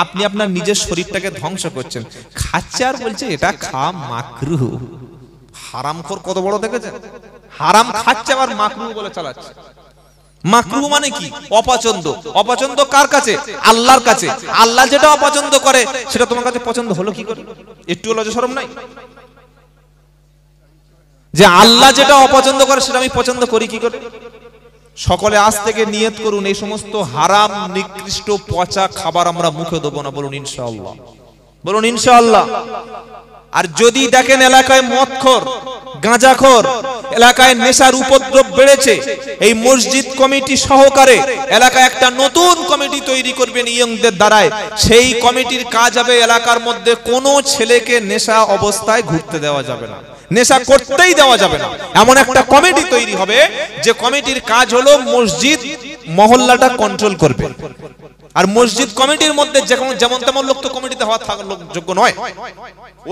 Speaker 1: আপনি আপনার নিজের শরীরটাকে ধ্বংস করছেন। খাচ্ছে আর বলছে এটা খাওয়া মাকরুহ। হারামখোর কত বড় দেখেছেন? হারাম খাচ্ছে আবার মাকরুহ বলে চালাচ্ছে। মাকরুহ মানে কি? অপছন্দ। অপছন্দ কার কাছে? আল্লাহর কাছে। আল্লাহ যেটা অপছন্দ করে সেটা তোমার কাছে পছন্দ হলো কি করে? একটু লজ্জা শরম নাই? যে আল্লাহ যেটা অপছন্দ করে সেটা আমি পছন্দ করি কি করে? সকলে আজ থেকে নিয়ত করুন, এই সমস্ত হারাম নিকৃষ্ট পচা খাবার আমরা মুখে দেবো না। বলুন ইনশাআল্লাহ। বলুন ইনশাআল্লাহ। আর যদি দেখেন এলাকায় মদখোর, গাঁজাখোর, এলাকায় নেশার উপদ্রব বেড়েছে, এই মসজিদ কমিটি সহকারে এলাকায় একটা নতুন কমিটি তৈরি করবেন ইয়ংদের দ্বারায়। সেই কমিটির কাজ হবে এলাকার মধ্যে কোনো ছেলেকে নেশা অবস্থায় ঘুরতে দেওয়া যাবে না, নেশা করতেই দেওয়া যাবে না। এমন একটা কমিটি তৈরি হবে যে কমিটির কাজ হলো মসজিদ মহল্লাটা কন্ট্রোল করবে। আর মসজিদ কমিটির মধ্যে যেমন তেমন লোক তো কমিটিতে হওয়া যোগ্য নয়।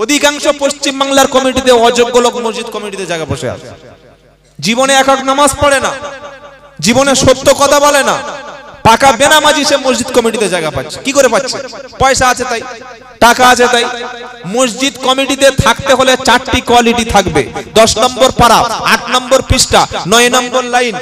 Speaker 1: অধিকাংশ পশ্চিম বাংলার কমিটিতে অযোগ্য লোক মসজিদ কমিটিতে জায়গা বসে আছে। জীবনে একক নামাজ পড়ে না, জীবনে সত্য কথা বলে না, পাকা বেনামাজি সে মসজিদ কমিটিতে জায়গা পাচ্ছে। কি করে পাচ্ছে? পয়সা আছে তাই, টাকা আছে তাই। মসজিদ কমিটিতে থাকতে হলে 4টি কোয়ালিটি থাকবে। 10 নম্বর পারা, 8 নম্বর পৃষ্ঠা, 9 নম্বর লাইন,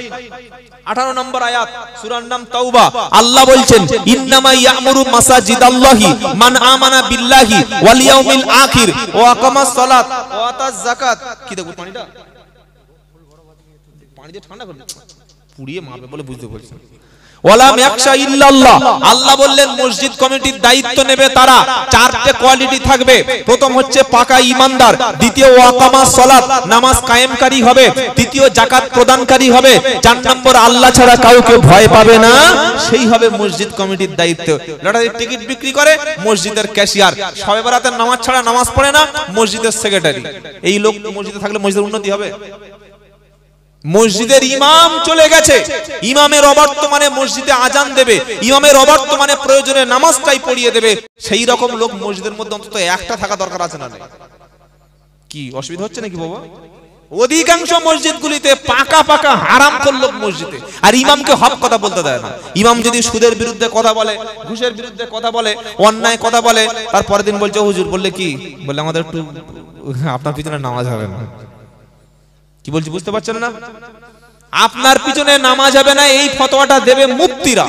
Speaker 1: 18 নম্বর আয়াত, সূরার নাম তাওবা। আল্লাহ বলছেন ইন্নামা ইয়ামুরু মাসাজিদাল্লাহি মান আমানা বিল্লাহি ওয়াল ইয়াউমিল আখির ওয়া আকামাস সালাত ওয়া আতাজ যাকাত। কি দেখো পানিটা, পানি দিয়ে ঠান্ডা করে পুড়িয়ে মারবে বলে বুঝতে পারছেন। ওয়ালাম ইয়াখশা ইল্লাল্লাহ, আল্লাহ বললেন মসজিদ কমিটির দায়িত্ব নেবে তারা। 4টে কোয়ালিটি থাকবে। প্রথম হচ্ছে পাকা ঈমানদার, দ্বিতীয় ওয়াকামাস সালাত, নামাজ কায়েমকারী হবে, তৃতীয় যাকাত প্রদানকারী হবে, 4 নম্বর আল্লাহ ছাড়া কাউকে ভয় পাবে না, সেই হবে মসজিদ কমিটির দায়িত্ব। লটারির টিকিট বিক্রি করে মসজিদের ক্যাশিয়ার, শবে বরাতের নামাজ ছাড়া নামাজ পড়ে না মসজিদের সেক্রেটারি। এই লোক মসজিদে থাকলে মসজিদের উন্নতি হবে? মসজিদের ইমাম চলে গেছে, ইমামের অবর্তমানে মসজিদে আজান দেবে, ইমামের অবর্তমানে প্রয়োজনে নামাজটাই পড়িয়ে দেবে, সেই রকম লোক মসজিদের মধ্যে অন্তত একটা থাকা দরকার আছে না? কি অসুবিধা হচ্ছে নাকি বাবা? অধিকাংশ মসজিদগুলিতে পাকা পাকা হারামখোর লোক মসজিদে, আর ইমামকে হক কথা বলতে দেয় না। ইমাম যদি সুদের বিরুদ্ধে কথা বলে, ঘুষের বিরুদ্ধে কথা বলে, অন্যায় কথা বলে, তার পরের দিন বলছে হুজুর বললে কি বললে আমাদের একটু আপনার পিছনে নামাজ হবে না। কি বলছি বুঝতে পারছেন না? আপনার পিছনে নামাজ হবে না এই ফতোয়াটা দেবে মুফতিরা,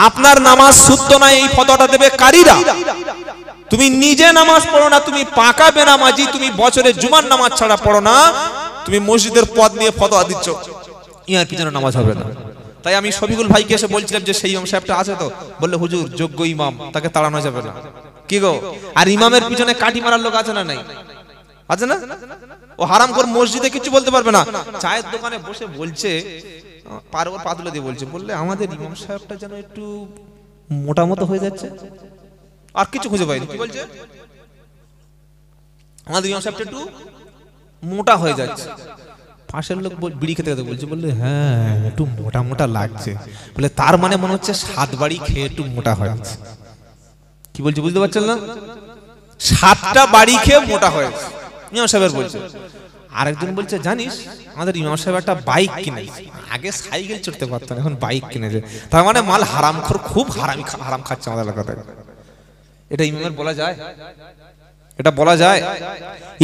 Speaker 1: আপনার নামাজ শুদ্ধ না এই ফতোয়াটা দেবে কারীরা। তুমি নিজে নামাজ পড়ো না, তুমি পাকা বেনামাজি, তুমি বছরে জুমার নামাজ ছাড়া পড়ো না, তুমি মসজিদের পদ নিয়ে ফতোয়া দিচ্ছ ইয়ার পিছনে নামাজ হবে না। তাই আমি শফিকুল ভাইকে এসে বলছিলাম যে সেই ইমাম সাহেবটা আছে তো, বললে হুজুর যোগ্য ইমাম, তাকে তাড়ানো যাবে না। কি গো, আর ইমামের পিছনে কাঠি মারার লোক আছে না নাই? আছে না? ও হারাম করে মসজিদে কিছু বলতে পারবে না, চায়ের দোকানে বসে বলছে, পার ওর পাতুলে দিয়ে বলছে, বললে আমাদের ইমাম সাহেবটা যেন একটু মোটা মতো হয়ে যাচ্ছে, আর কিছু খুঁজে পাইনি। কি বলছে? আমাদের ইমাম সাহেবটা একটু মোটা হয়ে যাচ্ছে। পাশের লোক বিড়ি খেতে খেতে বলছে, বললে হ্যাঁ একটু মোটা মোটা লাগছে, বলে তার মানে মনে হচ্ছে 7 বাড়ি খেয়ে একটু মোটা হয়েছে। কি বলছে বুঝতে পারছেন না? 7টা বাড়ি খেয়ে মোটা হয়েছে ইমাম সাহেব বলছে। আরেকজন বলছে, জানিস আমাদের ইমাম সাহেব একটা বাইক কিনেছে, আগে সাইকেল চড়তে পারতেন, এখন বাইক কিনেছে, তার মানে মাল হারামখোর, খুব হারাম খাচ্ছে আমাদের এলাকাতে। এটা ইমামের বলা যায়? এটা বলা যায়?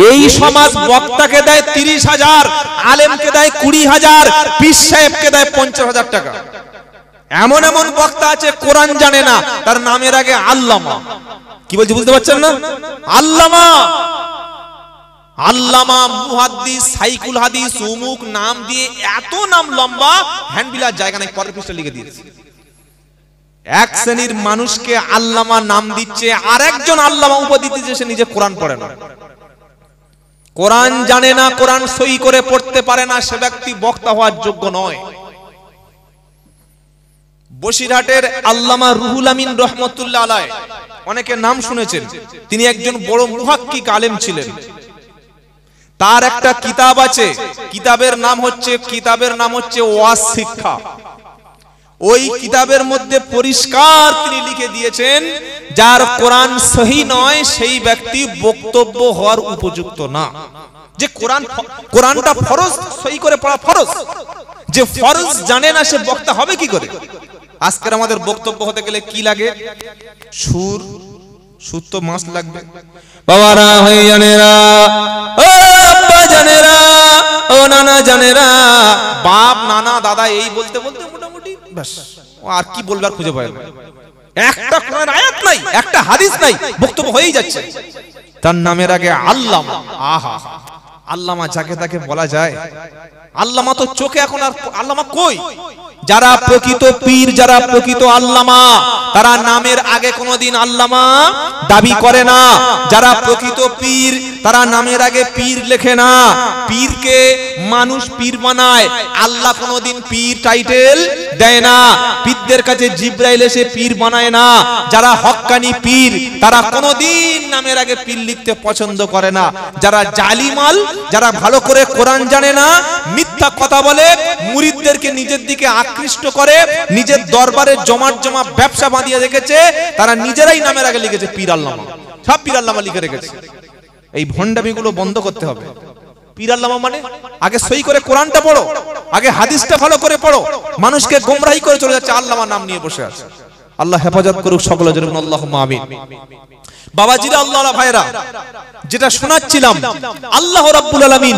Speaker 1: এই সমাজ বক্তাকে দেয় 30,000, আলেমকে দেয় 20,000, পীর সাহেবকে দেয় 50,000 টাকা। এমন এমন বক্তা আছে কোরআন জানে না, তার নামের আগে আল্লামা। কি বলছি বুঝতে পারছেন না? আল্লামা, আল্লামা, মুহাদ্দিস, সাইকুল হাদিস, উমুক নাম দিয়ে এত নাম লম্বা, হ্যান্ডবিলার জায়গা নাই, পরের পৃষ্ঠা লিখে দিয়েছে। এক শ্রেণীর মানুষকে আল্লামা নাম দিচ্ছে, আর একজন আল্লামা উপাধি দিচ্ছে, সে নিজে কোরআন পড়ে না, কোরআন জানে না, কোরআন সই করে পড়তে পারে না, সে ব্যক্তি বক্তা হওয়ার যোগ্য নয়। বসিরহাটের আল্লামা রুহুল আমিন রহমতুল্লাহ আলাইহ, অনেকে নাম শুনেছেন, তিনি একজন বড় মুহাক্কিক আলেম ছিলেন। তার একটা কিতাব আছে, কিতাবের নাম হচ্ছে ওয়াজ শিক্ষা। ওই কিতাবের মধ্যে পরিষ্কার তিনি লিখে দিয়েছেন, যার কোরআন সহি নয় সেই ব্যক্তি বক্তব্য হওয়ার উপযুক্ত না। যে কোরআনটা ফরজ, সহি করে পড়া ফরজ, যে ফরজ জানে না সে বক্তা হবে কি করে? আজকের আমাদের বক্তব্য হতে গেলে কি লাগে? সুর তো মাস লাগবে। বাবারা, হয়ে জানেরা, ও আব্বা জানেরা, ও নানা জানেরা, বাপ নানা দাদা এই বলতে বলতে মোটামুটি ব্যাস, আর কি বলবার খুঁজে পায় না। একটা কোরআন আয়াত নাই, একটা হাদিস নাই, বক্তব্য হয়েই যাচ্ছে। তার নামের আগে আল্লামা। আহা, আল্লামা যাকে তাকে বলা যায়? আল্লামা তো চোখে এখন আর আল্লামা কই? যারা প্রকৃত পীর, যারা প্রকৃত আল্লামা, তারা নামের আগে কোনোদিন আল্লামা দাবি করে না। যারা প্রকৃত পীর, তারা নামের আগে পীর লেখে না। পীরকে মানুষ পীর বানায়, আল্লাহ কোনোদিন পীর টাইটেল দেয় না। পীরদের কাছে জিবরাইল এসে পীর বানায় না। যারা হক্কানি পীর, তারা কোনোদিন নামের আগে পীর লিখতে পছন্দ করে না। যারা জালিমাল, যারা ভালো করে কোরআন জানে না, মিথ্যা কথা বলে, মুরিদদেরকে নিজের দিকে আকৃষ্ট করে, নিজের দরবারে জমা ব্যবসা বাঁধিয়ে রেখেছে, তারা নিজেরাই নামের আগে লিখেছে পীর আল্লামা। সব পীর আল্লামা লিখে রেখেছে। এই ভণ্ডামিগুলো বন্ধ করতে হবে। পীর আল্লামা মানে আগে সই করে কোরআনটা পড়ো, আগে হাদিসটা ভালো করে পড়ো। মানুষকে গোমরাহি করে চলে যাচ্ছে, আল্লামা নাম নিয়ে বসে আছে। আল্লাহ হেফাজত করুক সকলে, যেরকম আল্লাহুম্মা আমিন। বাবাজিরা, আল্লাহর ভাইরা, যেটা শোনাচ্ছিলাম, আল্লাহ রাব্বুল আলামিন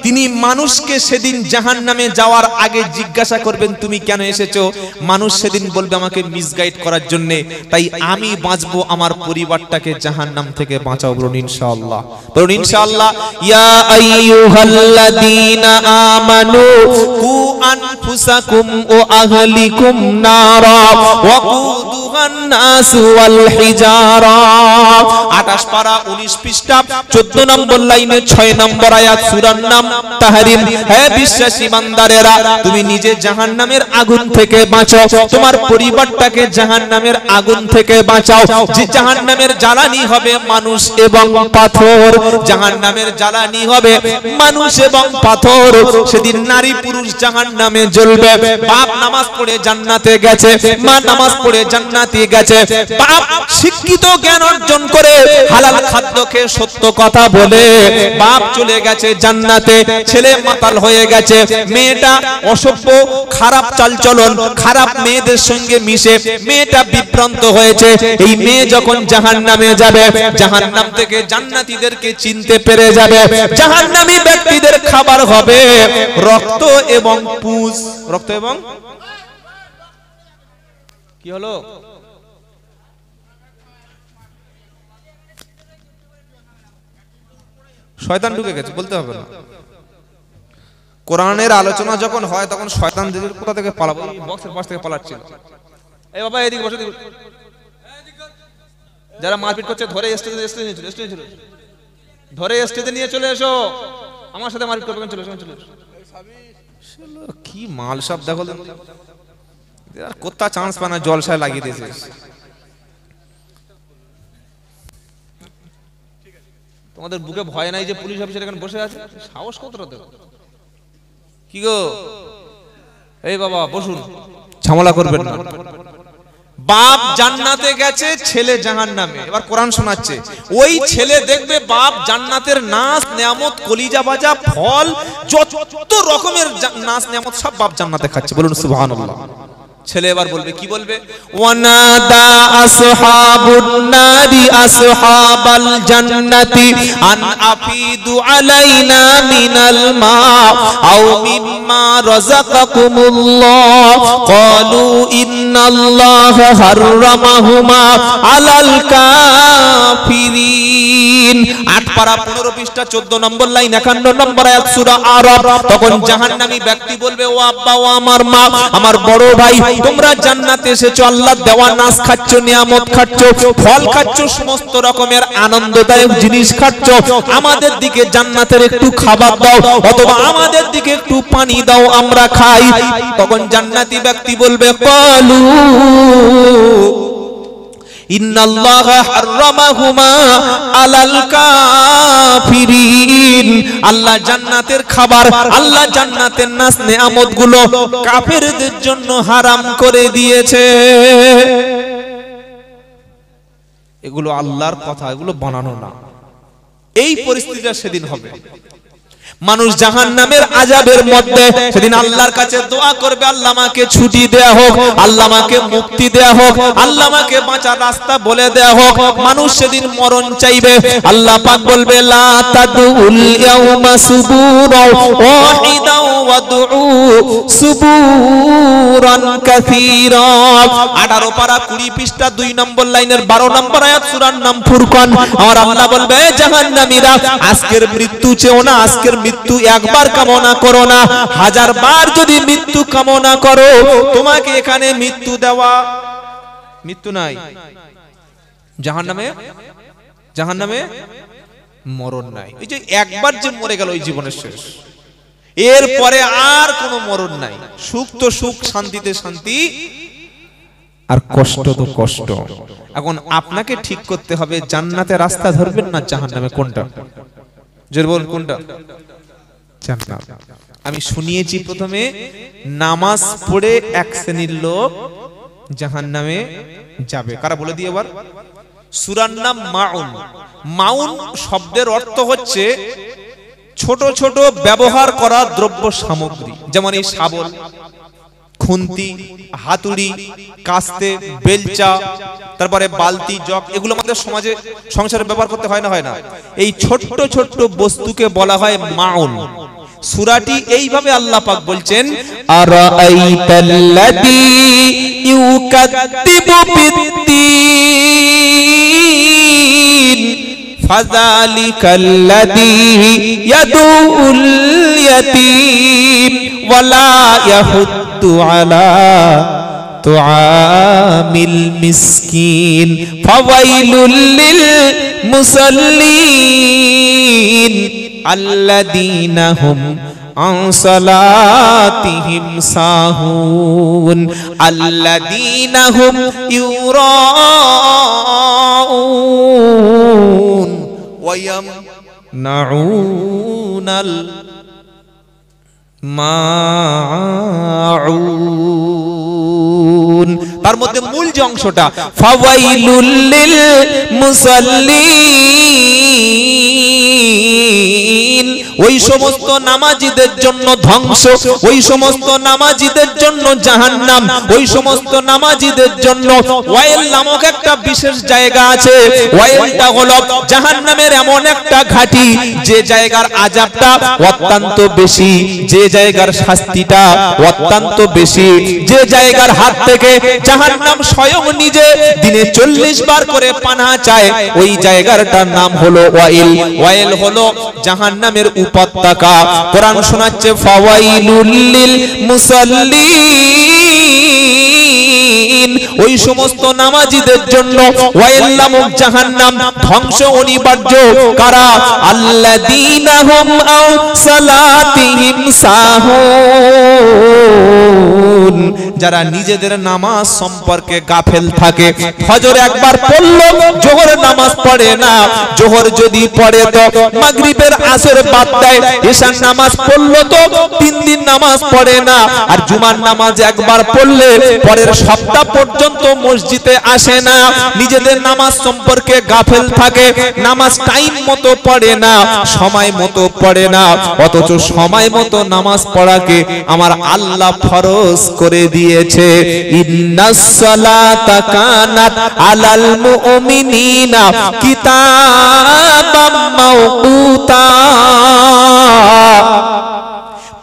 Speaker 1: তিনি মানুষকে সেদিন জাহান্নামে যাওয়ার আগে জিজ্ঞাসা করবেন, তুমি কেন এসেছো? মানুষ সেদিন বলবে, আমাকে মিসগাইড করার জন্য, তাই আমি বাঁচবো, আমার পরিবারটাকে জাহান্নাম থেকে বাঁচাও। বলুন ইনশাআল্লাহ, বলুন ইনশাআল্লাহ। ইয়া আইয়ুহাল্লাযীনা আমানু কু আনফুসাকুম ওয়া আহলিকুম নারা ওয়া কুদুহান নাস ওয়াল হিজারা। 28 পারা 19 পৃষ্ঠা 14 নম্বর লাইনে 6 নম্বর আয়াত, সূরার নাম তাহরিম। হে বিশ্বাসী বান্দারেরা, তুমি নিজে জাহান্নামের আগুন থেকে বাঁচাও, তোমার পরিবারটাকে জাহান্নামের আগুন থেকে বাঁচাও। যে জাহান্নামের জ্বালানি হবে মানুষ এবং পাথর, জাহান্নামের জ্বালানি হবে মানুষ এবং পাথর। সেদিন নারী পুরুষ জাহান্নামে জ্বলবে। বাপ নামাজ পড়ে জান্নাতে গেছে, মা নামাজ পড়ে জান্নাতে গেছে। বাপ শিক্ষিত, জ্ঞান অর্জন করে, হালাল খাদ্য খেয়ে সত্য কথা বলে বাপ চলে গেছে জান্নাতে। ছেলে মাতাল হয়ে গেছে, মেয়েটা অসভ্য, খারাপ চালচলন, খারাপ মেয়েদের সঙ্গে মিশে মেয়েটা বিভ্রান্ত হয়েছে। এই মেয়ে যখন জাহান্নামে যাবে, জাহান্নাম থেকে জান্নাতীদেরকে চিনতে পেরে যাবে। জাহান্নামী ব্যক্তিদের খাবার হবে রক্ত এবং পুঁজ। রক্ত এবং কি হলো? শয়তান ঢুকে গেছে, বলতে হবে না।
Speaker 2: কোরআনের আলোচনা যখন হয় তখন শয়তান দিদির কোথা থেকে পালাবো, বক্সের পাশ থেকে পালাচ্ছিল। এই বাবা এদিকে বসে, যারা মারপিট করছে ধরে স্টেজে ধরে স্টেজে নিয়ে চলে এসো, আমার সাথে মারপিট করবেন, চলে এসো। কি মাল সব দেখো, কোথা চান্স পায় না, জলসায় লাগিয়ে দিয়েছে। তোমাদের বুকে ভয় নাই যে পুলিশ অফিসার এখানে বসে আছে? সাহস কতটা দেবো? কি গো, এই বাবা বসুন, ঝামেলা করবেন না। বাপ জান্নাতে গেছে, ছেলে জাহান্নামে। এবার কোরআন শোনাচ্ছে, ওই ছেলে দেখবে বাপ জান্নাতের নাস নেয়ামত, কলিজা ভাজা ফল, যত রকমের নাস নেয়ামত সব বাপ জান্নাতে খাচ্ছে। বলুন সুবহানাল্লাহ। ছেলে এবার বলবে, কি বলবে? ওয়ানাদা আসহাবুন নারি আসহাবাল জান্নাতি আন আফিদু আলাইনা মিনাল মা আও মিম্মা রাযাকাকুমুল্লাহ ক্বালু ইন্নাল্লাহা হাররামাহুমা আলাল কাফিরিন। 8 পারা 15 পৃষ্ঠা 14 নম্বর লাইন 51 নম্বর আয়াত সূরা আরাফ। তখন জাহান্নামী ব্যক্তি বলবে, ও আব্বা, ও আমার মা, আমার বড় ভাই, তোমরা জান্নাতে এসেছো, আল্লাহ দেওয়া নাস খাচ্ছ, নিয়ামত খাচ্ছ, ফল খাচ্ছ, সমস্ত রকমের আনন্দদায়ক জিনিস খাচ্ছ, আমাদের দিকে জান্নাতের একটু খাবার দাও, অথবা আমাদের দিকে একটু পানি দাও, আমরা খাই। তখন জান্নাতি ব্যক্তি বলবে, ক্বালু ইন্নাল্লাহা হাররামাহুমা আলাল কাফিরিন। আল্লাহ জান্নাতের খাবার, আল্লাহ জান্নাতের নাস নেয়ামত গুলো কাফেরদের জন্য হারাম করে দিয়েছে। এগুলো আল্লাহর কথা, এগুলো বানানো না। এই পরিস্থিতিটা সেদিন হবে। মানুষ জাহান্নামের আযাবের মধ্যে সেদিন আল্লাহর কাছে দোয়া করবে, আল্লাহ আমাকে ছুটি দেয়া হোক, আল্লাহ আমাকে মুক্তি দেয়া হোক, আল্লাহ আমাকে বাঁচার রাস্তা বলে দেয়া হোক। মানুষ সেদিন মরণ চাইবে। আল্লাহ পাক বলবে, লা তাদউল ইয়াউমা সুবুরা ওয়াহিদা ওয়াদউ সুবুরান কাসীরা। 18 পারা 20 পৃষ্ঠা 2 নম্বর লাইনের 12 নম্বর আয়াত সূরার নাম ফুরকান। আর আল্লাহ বলবে, জাহান্নামীরা, আজকের মৃত্যু চেও না, আজকের মৃত্যু একবার কামনা করো না, 1000 বার যদি মৃত্যু কামনা করো, তোমাকে এখানে মৃত্যু দেওয়া, মৃত্যু নাই। জাহান্নামে মরণ নাই। এই যে একবার যে মরে গেল, ওই জীবনের শেষ, এরপরে আর কোনো মরণ নাই। সুখ তো সুখ, শান্তিতে শান্তি, আর কষ্ট তো কষ্ট। এখন আপনাকে ঠিক করতে হবে, জান্নাতের রাস্তা ধরবেন না জাহান্নামে, কোনটা? জোরে বলুন, কোনটা? জান্নাত। আমি শুনিয়েছি প্রথমে, নামাজ পড়ে এক শ্রেণীর লোক জাহান্নামে যাবে। কারা বলে দিয়ে এবার? সূরার নাম মাউন। মাউন শব্দের অর্থ হচ্ছে ছোট ছোট ব্যবহার করা দ্রব্য সামগ্রী, যেমন এই শাবল, খুন্তি, হাতুড়ি, কাস্তে, বেলচা, তারপরে বালতি, জগ, এগুলো আমাদের সমাজে সংসারে ব্যবহার করতে হয় না, হয় না? এই ছোট্ট ছোট্ট বস্তুকে বলা হয় মাউন। সূরাটি এইভাবে আল্লাহ পাক বলছেন, আরাআইতাল্লাযী ইউকাদ্দিবু বিদ্দীন ফাযালিকাল্লাযী ইয়াদুল ইয়াতীম ওয়ালা ইয়াহুদ্দু আলা তুআমিল মিসকিন ফাওয়াইলুল লিল মুসাল্লিন আল্লাযীনা হুম আন সালাতিহিম সাহুন আল্লাযীনা হুম ইউরাউন ওয়া ইয়ামনাউনাল মাউন। তার মধ্যে মূল যে অংশটা, ফাওয়াইলুল লিল মুসাল্লিন, ওই সমস্ত নামাজীদের জন্য ধ্বংস, ওই সমস্ত নামাজীদের জন্য জাহান্নাম, ওই সমস্ত নামাজীদের জন্য ওয়াইল নামক একটা বিশেষ জায়গা আছে। ওয়াইলটা হলো জাহান্নামের এমন একটা ঘাঁটি, যে জায়গার আযাবটা অত্যন্ত বেশি, যে জায়গার শাস্তিটা অত্যন্ত বেশি, যে জায়গার হাত থেকে জাহান্নাম স্বয়ং নিজে দিনে 40 বার করে পানাহ চায়, ওই জায়গাটার নাম হলো ওয়াইল। ওয়াইল হলো জাহান্নাম
Speaker 1: জাহান্নামের উপত্যকা। কোরআন শোনাচ্ছে ফাওয়াইলুল লিল মুসাল্লিন, ওই সমস্ত নামাজীদের জন্য ওয়াইল নামক জাহান্নাম ধ্বংস অনিবার্য। কারা? আল্লাযীনা হুম আও সালাতিহিম সাহুন, যারা নিজেদের নামাজ সম্পর্কে গাফেল থাকে। ফজর একবার পড়লো, জোহর নামাজ পড়ে না। জোহর যদি পড়ে তো মাগরিবের আসর বাদ দেয়। এশার নামাজ পড়লো তো 3 দিন নামাজ পড়ে না। আর জুমার নামাজ একবার পড়লে পরের সপ্তাহ পর্যন্ত মসজিদে আসে না। নিজেদের নামাজ সম্পর্কে গাফেল থাকে, নামাজ টাইম মতো পড়ে না, সময় মতো পড়ে না। অথচ সময় মতো নামাজ পড়াকে আমার আল্লাহ ফরজ করে দিয়েছে। ইন্নাস সালাতা কানাত আলাল মুমিনিনা কিতাবাম মাওকুতা।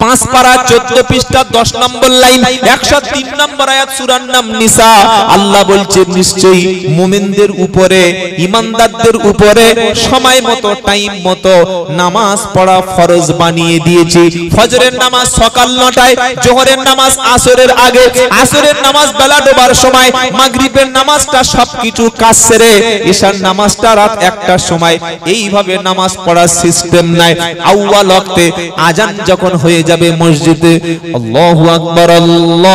Speaker 1: 5 পারা 14 পৃষ্ঠা 10 নম্বর লাইন 103 নম্বর আয়াত সূরার নাম নিসা। আল্লাহ বলছে নিশ্চয়ই মুমিনদের উপরে, ঈমানদারদের উপরে সময় মতো টাইম মতো নামাজ পড়া ফরজ বানিয়ে দিয়েছি। ফজরের নামাজ সকাল 9টায়, জোহরের নামাজ আসরের আগে, আসরের নামাজ বেলা ডোবার সময়, মাগরিবের নামাজটা সবকিছু কাজ সেরে, ঈশার নামাজটা রাত 1টার সময়। এইভাবে নামাজ পড়ার সিস্টেম নাই। আউয়াল ওয়াক্তে আজান যখন হয়ে যাবে মসজিদে, আল্লাহু আকবার আল্লাহু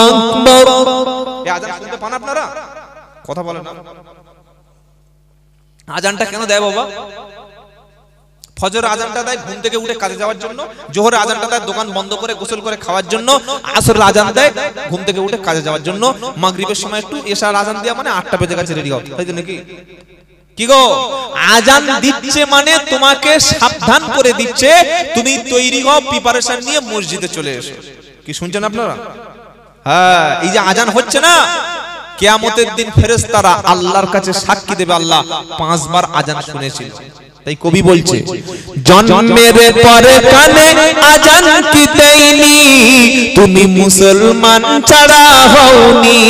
Speaker 1: আকবার, এই আজান শুনতে পান আপনারা? কথা বলেন না। আজানটা কেন দেয় বাবা? ফজর আজানটা দেয় ঘুম থেকে উঠে কাজে যাওয়ার জন্য, জোহরের আজানটা দেয় দোকান বন্ধ করে গোসল করে খাওয়ার জন্য, আসরের আজান দেয় ঘুম থেকে উঠে কাজে যাওয়ার জন্য, মাগরিবের সময় একটু এশার আজান দেয়া মানে 8টা বেজে গেছে রেডি হও, তাই তো নাকি? কি গো, আজান দিচ্ছে মানে তোমাকে সাবধান করে দিচ্ছে, তুমি তৈরি হও, প্রিপারেশন নিয়ে মসজিদে চলে এসো। কি শুনছেন আপনারা? হ্যাঁ, এই যে আজান হচ্ছে না, কিয়ামতের দিন ফেরেশতারা আল্লাহর কাছে সাক্ষী দেবে, আল্লাহ 5 বার আজান শুনেছিল। তাই কবি বলছে, জন্মের পরে কানে আজান কি দেয়নি, তুমি মুসলমান ছাড়া হওনি।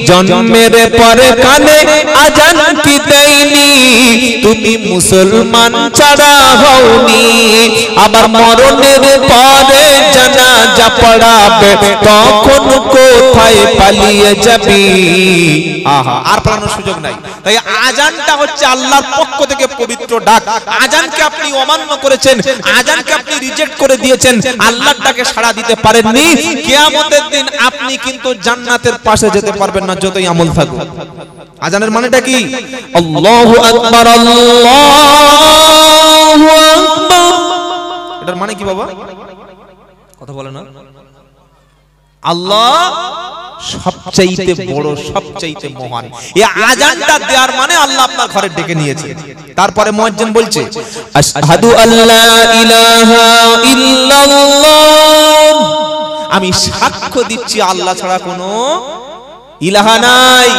Speaker 1: জন্মের পরে কানে আজান কি দেয়নি, তুমি মুসলমান ছাড়া হওনি। আবার মরণের পরে জানাজা পড়াবে, তখন কোথায় পালিয়ে যাবি? আহা, আর পালানোর সুযোগ নাই। তাই আজানটা হচ্ছে আল্লাহর পক্ষ থেকে পবিত্র ডাক। আজানকে আপনি অমান্য করেছেন, আজানকে আপনি রিজেক্ট করে দিয়েছেন, আল্লাহর ডাকে সাড়া দিতে পারেননি, কিয়ামতের দিন আপনি কিন্তু জান্নাতের পাশে যেতে পারবেন না যতই আমল থাকুক। আজানের মানেটা কি? আল্লাহু আকবার আল্লাহু আকবার। এটার মানে কি বাবা? কথা বলে না। আল্লাহ সবচাইতে বড়, সবচাইতে মহান। এই আজানটা দেওয়ার মানে আল্লাহ আপনার ঘরে ডেকে নিয়েছে। তারপরে মুয়াজ্জিন বলছে, আশহাদু আল্লা ইলাহা ইল্লাল্লাহ, আমি সাক্ষ্য দিচ্ছি আল্লাহ ছাড়া কোনো ইলাহা নাই,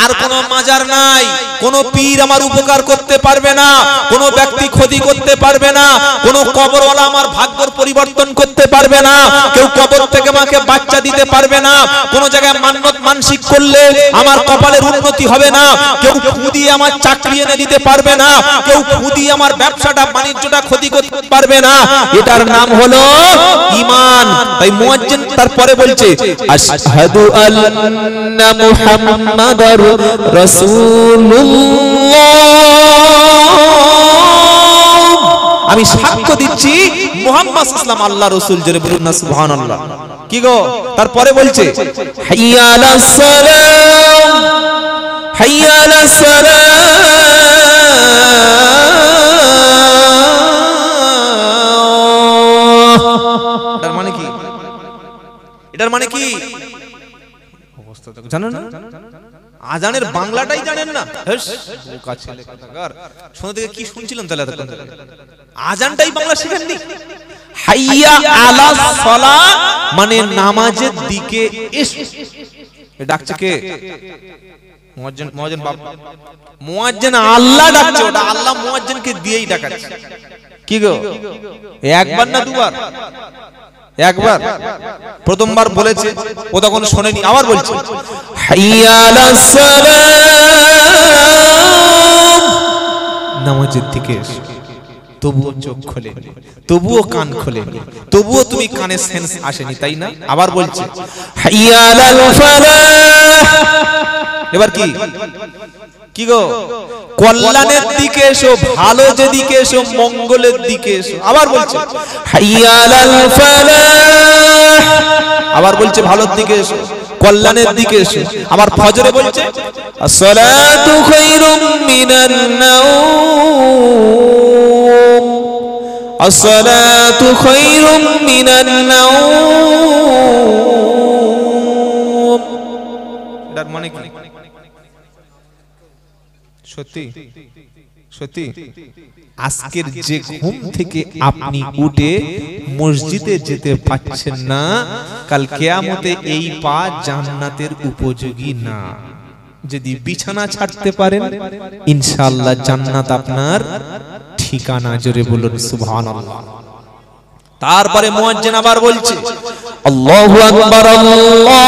Speaker 1: আর কোন মাজার নাই, কোন পীর আমার উপকার করতে পারবে না, কোন ব্যক্তি ক্ষতি করতে পারবে না, কোন কবরওয়ালা আমার ভাগ্যের পরিবর্তন করতে পারবে না, কেউ কবর থেকে আমাকে বাচ্চা দিতে পারবে না, কোন জায়গায় মান্নত মানসিক করলে আমার কপালের উন্নতি হবে না, কেউ ফু দিয়ে আমার চাকরি এনে দিতে পারবে না, কেউ ফু দিয়ে আমার ব্যবসাটা বাণিজ্যটা ক্ষতি করতে পারবে না। এটার নাম হলো ঈমান। তাই মুয়াজ্জিন তারপরে বলছে, আশহাদু আল্লা মুহাম্মাদার রাসূলুল্লাহ, আমি সাক্ষ্য দিচ্ছি মুহাম্মদ সাল্লাল্লাহু আল্লাহ রাসূল। জোরে বলুন না সুবহানাল্লাহ। কি গো, তারপরে বলছে, হাইয়া আলাস সালাম, হাইয়া আলাস সালাম। এটার মানে কি? এটার মানে কি? জানেন না? আজানের বাংলাটাই জানেন না? শুনে থেকে কি শুনছিলেন তাহলে? আজানটাই বাংলা শিখেননি? হাইয়া আলাস সালাহ মানে নামাজের দিকে এসো। ডাকছে কে? মুয়াজ্জিন। মুয়াজ্জিন বাবা, মুয়াজ্জিন আল্লাহ ডাকছে, ওটা আল্লাহ মুয়াজ্জিনকে দিয়েই ডাকাচ্ছে। কি গো, একবার না দুবার? একবার। প্রথমবার বলেছে, ও তখন শোনেনি, আবার বলছে, হাইয়া আলাস সালাম
Speaker 2: নামাজের দিকে এসো। তবুও চোখ খোলেনি, তবুও কান খোলেনি, তবুও তুমি কানে সেন্স আসেনি, তাই না? আবার বলছে
Speaker 1: হাইয়া আলাল ফালাহ।
Speaker 2: এবার কি গো? কল্যাণের দিকে এসো, ভালো যেদিকে এসো, মঙ্গলের দিকে এসো। আবার বলছে
Speaker 1: হাইয়া আলাল ফালাহ।
Speaker 2: আবার বলছে ভালোর দিকে এসো, কল্যাণের দিকে এসো। আবার ফজরে বলছে
Speaker 1: আসসালাতু খায়রুম মিনান নাওম। আসসালাতু খায়রুম মিনান নাওম।
Speaker 2: এটার মানে কি? সত্যি সত্যি আজকের যে ঘুম থেকে আপনি উঠে মসজিদে যেতে পারছেন না, কাল কিয়ামতে এই পা জান্নাতের উপযোগী না। যদি বিছানা ছাড়তে পারেন, ইনশাআল্লাহ জান্নাত আপনার ঠিকানা। জোরে বলুন সুবহানাল্লাহ। তারপরে মুয়াজ্জিন আবার বলছে
Speaker 1: আল্লাহু আকবার, আল্লাহু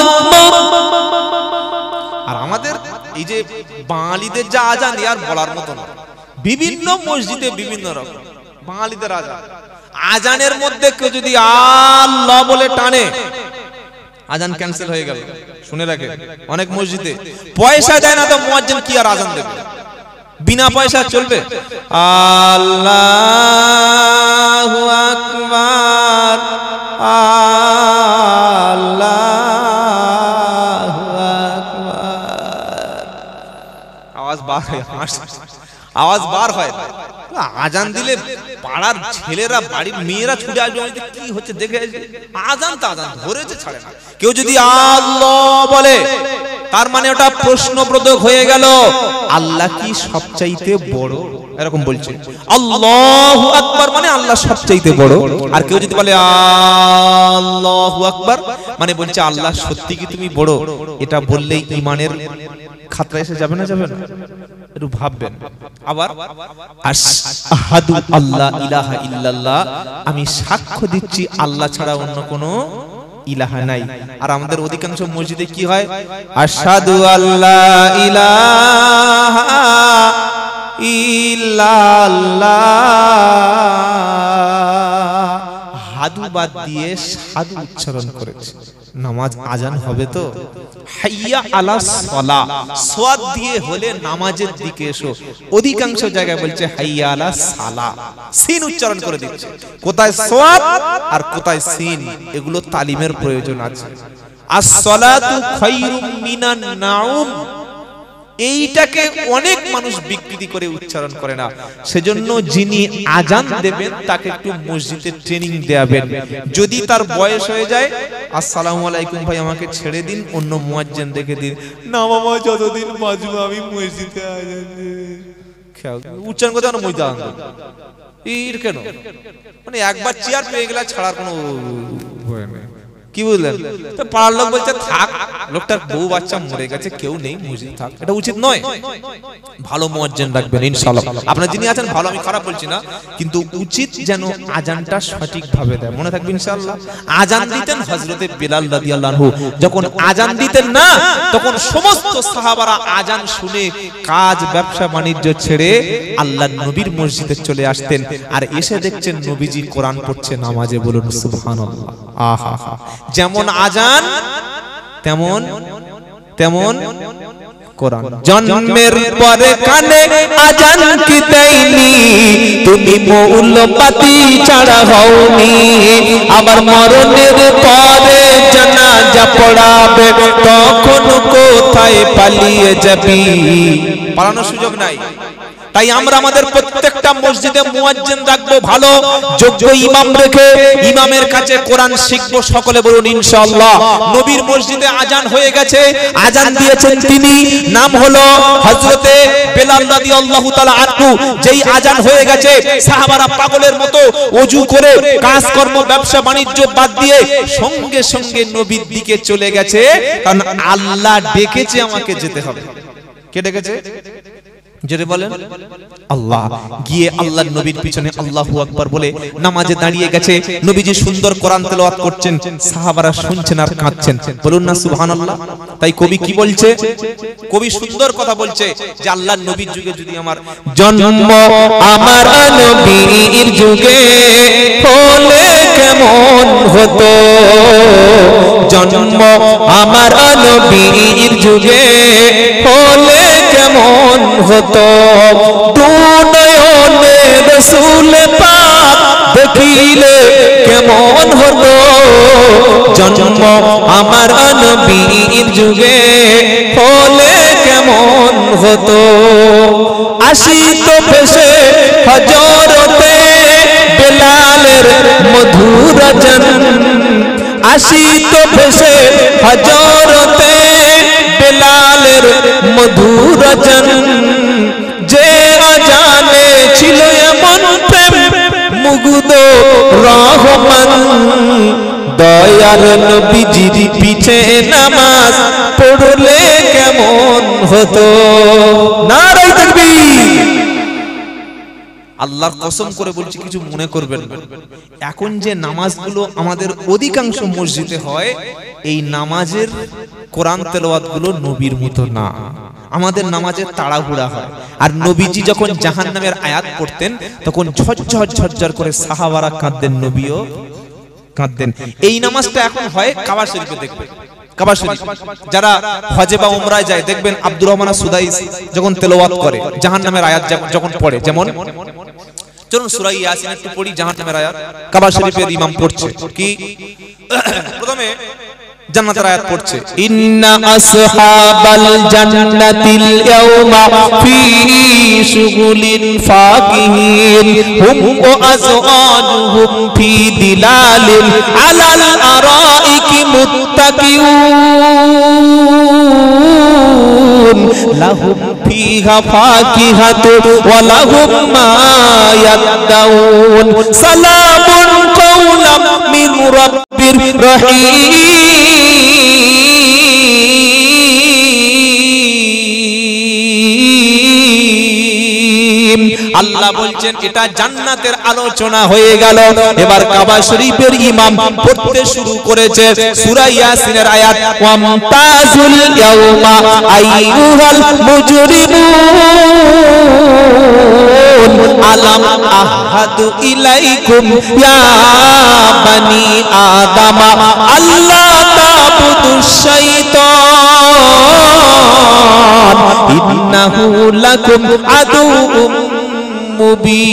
Speaker 1: আকবার।
Speaker 2: আর আমাদের এই যে বাঙালিদের যা আজান আর বলার মতো না, বিভিন্ন মসজিদে বিভিন্ন রকম বাঙালিদের আজান। আজানের মধ্যে কেউ যদি আল্লাহ বলে টানে, আজান ক্যান্সেল হয়ে গেল। শুনে রাখে, অনেক মসজিদে পয়সা দেয় না তো মুয়াজ্জিন কি আর আজান দেবে? বিনা পয়সা চলবে? আল্লাহু আকবার, আল্লাহু আকবার। আওয়াজ বার হয়। আজান দিলে পাড়ার ছেলেরা, বাড়ির মেয়েরা ছুটে আসবে, কি হচ্ছে দেখে আসবে। আজান তো আজান ধরেছে, ছাড়ে না। কেউ যদি আল্লাহ বলে, তার মানে ওটা প্রশ্নবোধক হয়ে গেল, আল্লাহ কি সবচাইতে বড়? এরকম বলছে। আল্লাহু আকবার মানে আল্লাহ সবচাইতে বড়। আর কেউ যদি বলে আল্লাহু আকবার মানে বলছে আল্লাহ সত্যি কি তুমি বড়। এটা বললেই ঈমানের খাতরা এসে যাবে না? যাবে না? একটু ভাববেন। আবার আশহাদু আল্লা ইলাহা ইল্লাল্লাহ, আমি সাক্ষ্য দিচ্ছি আল্লাহ ছাড়া অন্য কোনো ইলাহা নাই। আর আমাদের অধিকাংশ মসজিদে কি হয়? আশহাদু আল্লা ইলাহা ইল্লাল্লাহ, হাদু বাদ দিয়ে সাদু উচ্চারণ করেছে। নামাজ আজান হবে তো? হাইয়া আলাস সালাহ, সাদ দিয়ে হলে নামাজের দিকে এসো। অধিকাংশ জায়গায় বলছে হাইয়া আলাস সালাহ, সিন উচ্চারণ করে দিচ্ছে। কোথায় সাদ আর কোথায় সিন, এগুলো তালিমের প্রয়োজন আছে। আস-সালাতু খায়রুম মিনান নাওম, এইটাকে অনেক মানুষ বিকৃতি করে উচ্চারণ করে না। সেজন্য যিনি আজান দেবেন তাকে একটু মসজিদে ট্রেনিং দেয়াবেন। যদি তার বয়স হয়ে যায়, আসসালামু আলাইকুম ভাই আমাকে ছেড়ে দিন, অন্য মুয়াজ্জিন দেখে দিন। না মামা যতদিন বাঁচবো আমি মসজিদে আজান দেব। উচ্চারণ করতে মসজিদে আজান দেব এর কেন? মানে একবার চেয়ার পেয়ে গেলে ছাড়ার কোনো ভয় নেই। কি বুঝলেন? তো পাড়ার লোক বলছে থাক, লোকটার বউ বাচ্চা মরে গেছে, কেউ নেই, মসজিদ থাক। এটা উচিত নয়। ভালো মুয়াজ্জিন রাখবেন ইনশাআল্লাহ। আপনারা যিনি আছেন ভালো, আমি খারাপ বলছি না, কিন্তু উচিত যেন আজানটা সঠিক ভাবে দেয়। মনে থাকবে ইনশাআল্লাহ। আজান দিতেন হযরতে বেলাল রাদিয়াল্লাহু আনহু, যখন আজান দিতেন না তখন সমস্ত সাহাবারা আজান শুনে কাজ ব্যবসা বাণিজ্য ছেড়ে আল্লাহর নবীর মসজিদে চলে আসতেন। আর এসে দেখছেন নবীজি কোরআন পড়ছে নামাজে। বলুন সুবহানাল্লাহ। আহা, যেমন আজান তেমন তেমন কোরআন। জন্মের পরে কানে আজান কি দেয়নি, তুমি মৌলবাদী ছাড়া হওনি। আবার মরণের পরে জানাজা পড়াবে, তখন কোথায় পালিয়ে যাবি? পালানোর সুযোগ নাই। তাই আমরা আমাদের প্রত্যেকটা মসজিদে মুয়াজ্জিন রাখবো ভালো, যোগ্য ইমাম রেখে ইমামের কাছে কোরআন শিখবো। সকলে বলুন ইনশাআল্লাহ। নবীর মসজিদে আজান হয়ে গেছে, আজান দিয়েছেন তিনি, নাম হলো হযরতে বেলাল রাদিয়াল্লাহু তাআলা আনহু। যেই আজান হয়ে গেছে সাহাবারা পাগলের মতো ওযু করে কাজকর্ম ব্যবসা বাণিজ্য বাদ দিয়ে সঙ্গে সঙ্গে নবীর দিকে চলে গেছে, কারণ আল্লাহ ডেকেছে, আমাকে যেতে হবে। কে ডেকেছে? জোরে বলেন আল্লাহ। গিয়ে আল্লাহর নবীর পিছনে আল্লাহু আকবার বলে নামাজে দাঁড়িয়ে গেছে। নবীজি সুন্দর কোরআন তেলাওয়াত করছেন, সাহাবারা শুনছেন আর কাঁদছেন। বলুন না সুবহানাল্লাহ। তাই কবি কি বলছে? কবি সুন্দর কথা বলছে যে আল্লাহর নবীর যুগে যদি আমার
Speaker 1: জন্ম আমার নবীর যুগে হলে কেমন হতো, জন্ম আমার নবীর যুগে হলে কেমন হতো, দু নয়নে রাসূল পাক দেখিলে কেমন হতো, জন্ম আমার নবীর যুগে হলে কেমন হতো। আসিত ভেসে হযরতে বেলালের মধুর জন, আসিত ভেসে হযরতে বেলালের মধুর জন, যে অজানে ছিল এমন প্রেম মুগ্ধ রহমান, দয়ার নবীজির পিছে নামাজ পড়লে কেমন হতো। নারে তাকবীর।
Speaker 2: আল্লাহর কসম করে বলছি, কিছু মনে করবেন না। এখন যে নামাজগুলো আমাদের অধিকাংশ মসজিদে হয়, এই নামাজের কোরআন তেলাওয়াত গুলো নবীর মতো না। আমাদের নামাজে তাড়াহুড়া হয়। আর নবীজি যখন জাহান্নামের আয়াত পড়তেন তখন ঝরঝর ঝরঝর করে সাহাবারা কাঁদতেন, নবীও কাঁদতেন। এই নামাজটা এখন হয় কাবা শরীফে, দেখবেন কাবা শরীফ যারা হজে বা উমরায় যায় দেখবেন আব্দুর রহমান সুদাইস যখন তেলাওয়াত করে জাহান্নামের আয়াত যখন পড়ে, যেমন চলুন সূরা ইয়াসিন একটু পড়ি, জাহান্নামের আয়াত কাবা শরীফের ইমাম পড়ছে কি? প্রথমে জান্নাতের আয়াত পড়ছে,
Speaker 1: ইন্না আসহাবাল জান্নাতিল ইয়াওমা ফি শুগুলিন ফাকিহিন হুম ওয়া আযওয়াজুহুম ফি দিলালিল আলাল আরাইকি মুত্তাকিউন লাহুম ফিহা ফাকিহাতু ওয়া লাহুম মা ইয়াদউন সালামুন কাওলাম মিন রাব্বির রহিম। আল্লাহ বলছেন এটা জান্নাতের আলোচনা হয়ে গেল। এবার কাবা শরীফের ইমাম পড়তে শুরু করেছে সূরা ইয়াসিনের আয়াত, ওয়ামতাজুল ইয়াওমা আইয়ুহাল মুজরিমুন আলাম আহাদু ইলাইকুম ইয়া বানি আদামা আল্লাহ তাবুদুশ শাইতান ইন্নাহু লাকুম আদুউম মুবিন।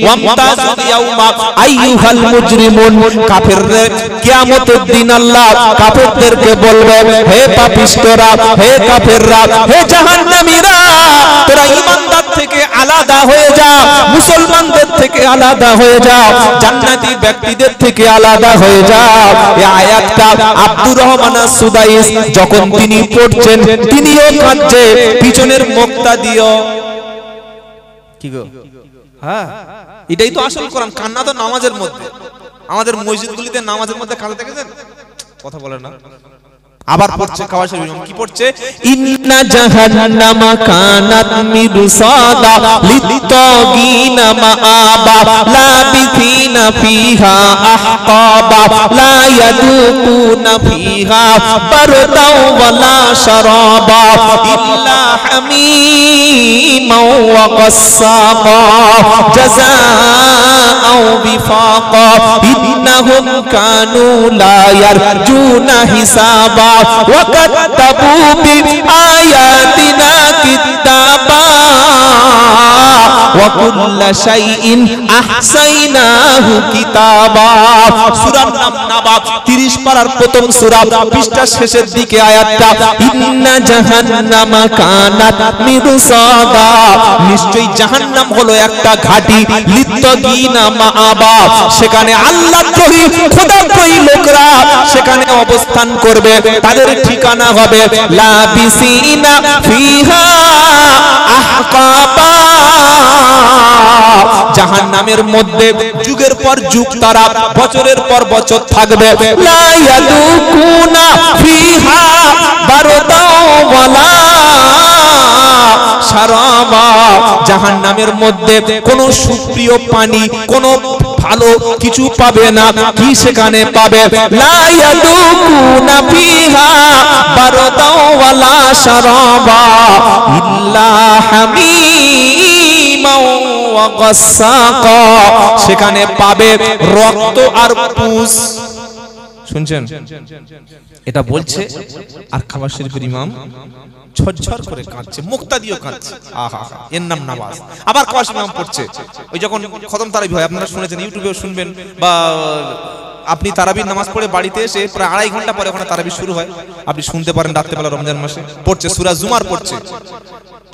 Speaker 1: ওয়ামতাজুল ইয়াওমা আইয়ুহাল মুজরিমুন, কাফেরদের কিয়ামতের দিন আল্লাহ কাফেরদেরকে বলবে, হে পাপিষ্ঠরা, হে কাফেররা, হে জাহান্নামীরা, তোরা ঈমানদার থেকে আলাদা হয়ে যা, মুসলমানদের থেকে আলাদা হয়ে যা, জান্নাতি ব্যক্তিদের থেকে আলাদা হয়ে যা। এই আয়াতটা আব্দুর রহমান সুদাইস যখন তিনি পড়ছেন তিনিও কাঁদছে, পিছনের মুখটা দিও কি গো, হ্যাঁ
Speaker 2: এটাই তো আসল কোরআন। কান্না তো নামাজের মধ্যে, আমাদের মসজিদগুলিতে নামাজের মধ্যে কাঁদতে দেখেছেন? কথা বলে না। আবার পড়ছে কাবা শরীফ, কি পড়ছে?
Speaker 1: ইন্না জাহান্নামা কানাত মিরসাদা লিত্তাগিনা মাআবা লাবিথিনা ফিহা আহকাবা লা ইয়াদুকুনা ফিহা বারদাও ওয়ালা শারাবা ইল্লা হামিমান ওয়া গাসসাকা জাযাআও বিফাকা ইন্নাহুম কানু লা ইয়ারজুনা হিসাবা وكذبوا بآياتنا كذابا وكل شيء أحصيناه كتابا। সূরা নাবা 30 পারার প্রথম সূরা, পৃষ্ঠার শেষের দিকে আয়াতটা, ইন্না জাহান্নামা কানাত মিরসাদা, নিশ্চয়ই জাহান্নাম হলো একটা ঘাঁটি, লিত্তাগিনা মাআবা, সেখানে আল্লাহদ্রোহী খোদাদ্রোহী লোকরা সেখানে অবস্থান করবে, তাদের ঠিকানা হবে লাবিসিনা ফিহা আহকাবা, জাহান্নামের মধ্যে যুগের পর যুগ তারা বছরের পর বছর থাকবে। লা ইয়াদুকুনা ফিহা বারদাও ওয়ালা জাহান্নামের মধ্যে কোনো সুপ্রিয় পানি, কোনো ভালো কিছু পাবে না। কি সেখানে পাবে? লা ইয়াদুকুনা ফিহা বারদাও ওয়ালা শারাবা ইল্লা হামিমাও ওয়া গাসসাকা। সেখানে পাবে রক্ত আর পুষ। শুনছেন? এটা বলছে আর খাবার শরীফের ইমাম ঝরঝর করে কাঁদছে, মুক্তাদিও কাঁদছে। আহা, এর নাম নামাজ। আবার খাবার শরীফ ইমাম পড়ছে। ওই যখন খতম তারাবি হয়, আপনারা শুনেছেন, ইউটিউবেও শুনবেন, বা আপনি তারাবির নামাজ পড়ে বাড়িতে এসে প্রায় 2.5 ঘন্টা পরে ওখানে তারাবি শুরু হয়, আপনি শুনতে পারেন রাত্রেবেলা রমজান মাসে পড়ছে সূরা জুমার পড়ছে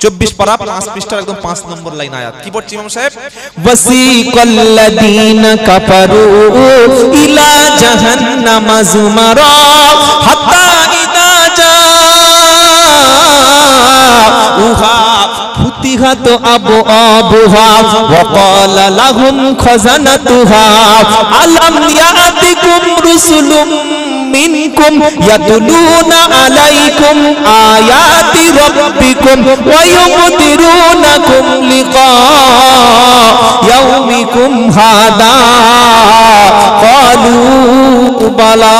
Speaker 1: 24 পারা 5 পৃষ্ঠার একদম 5 নম্বর লাইন আয়াত। কি পড়ছে ইমাম সাহেব? ওয়াসিকাল্লাযীনা কাফারু ইলা জাহান্নামা যুমারা হাত্তা ইযা জাউহা ফুতিহাত আবওয়াবুহা ওয়া ক্বালা লাহুম খাযানাতুহা আলাম ইয়াতিকুম রুসুলুম মিনকুম ইয়াতুলুনা আলাইকুম আয়াতি রাব্বিকুম ওয়া ইউমদিরুনাকুম লিকা ইয়াউমিকুম হাদা ক্বালু বালা।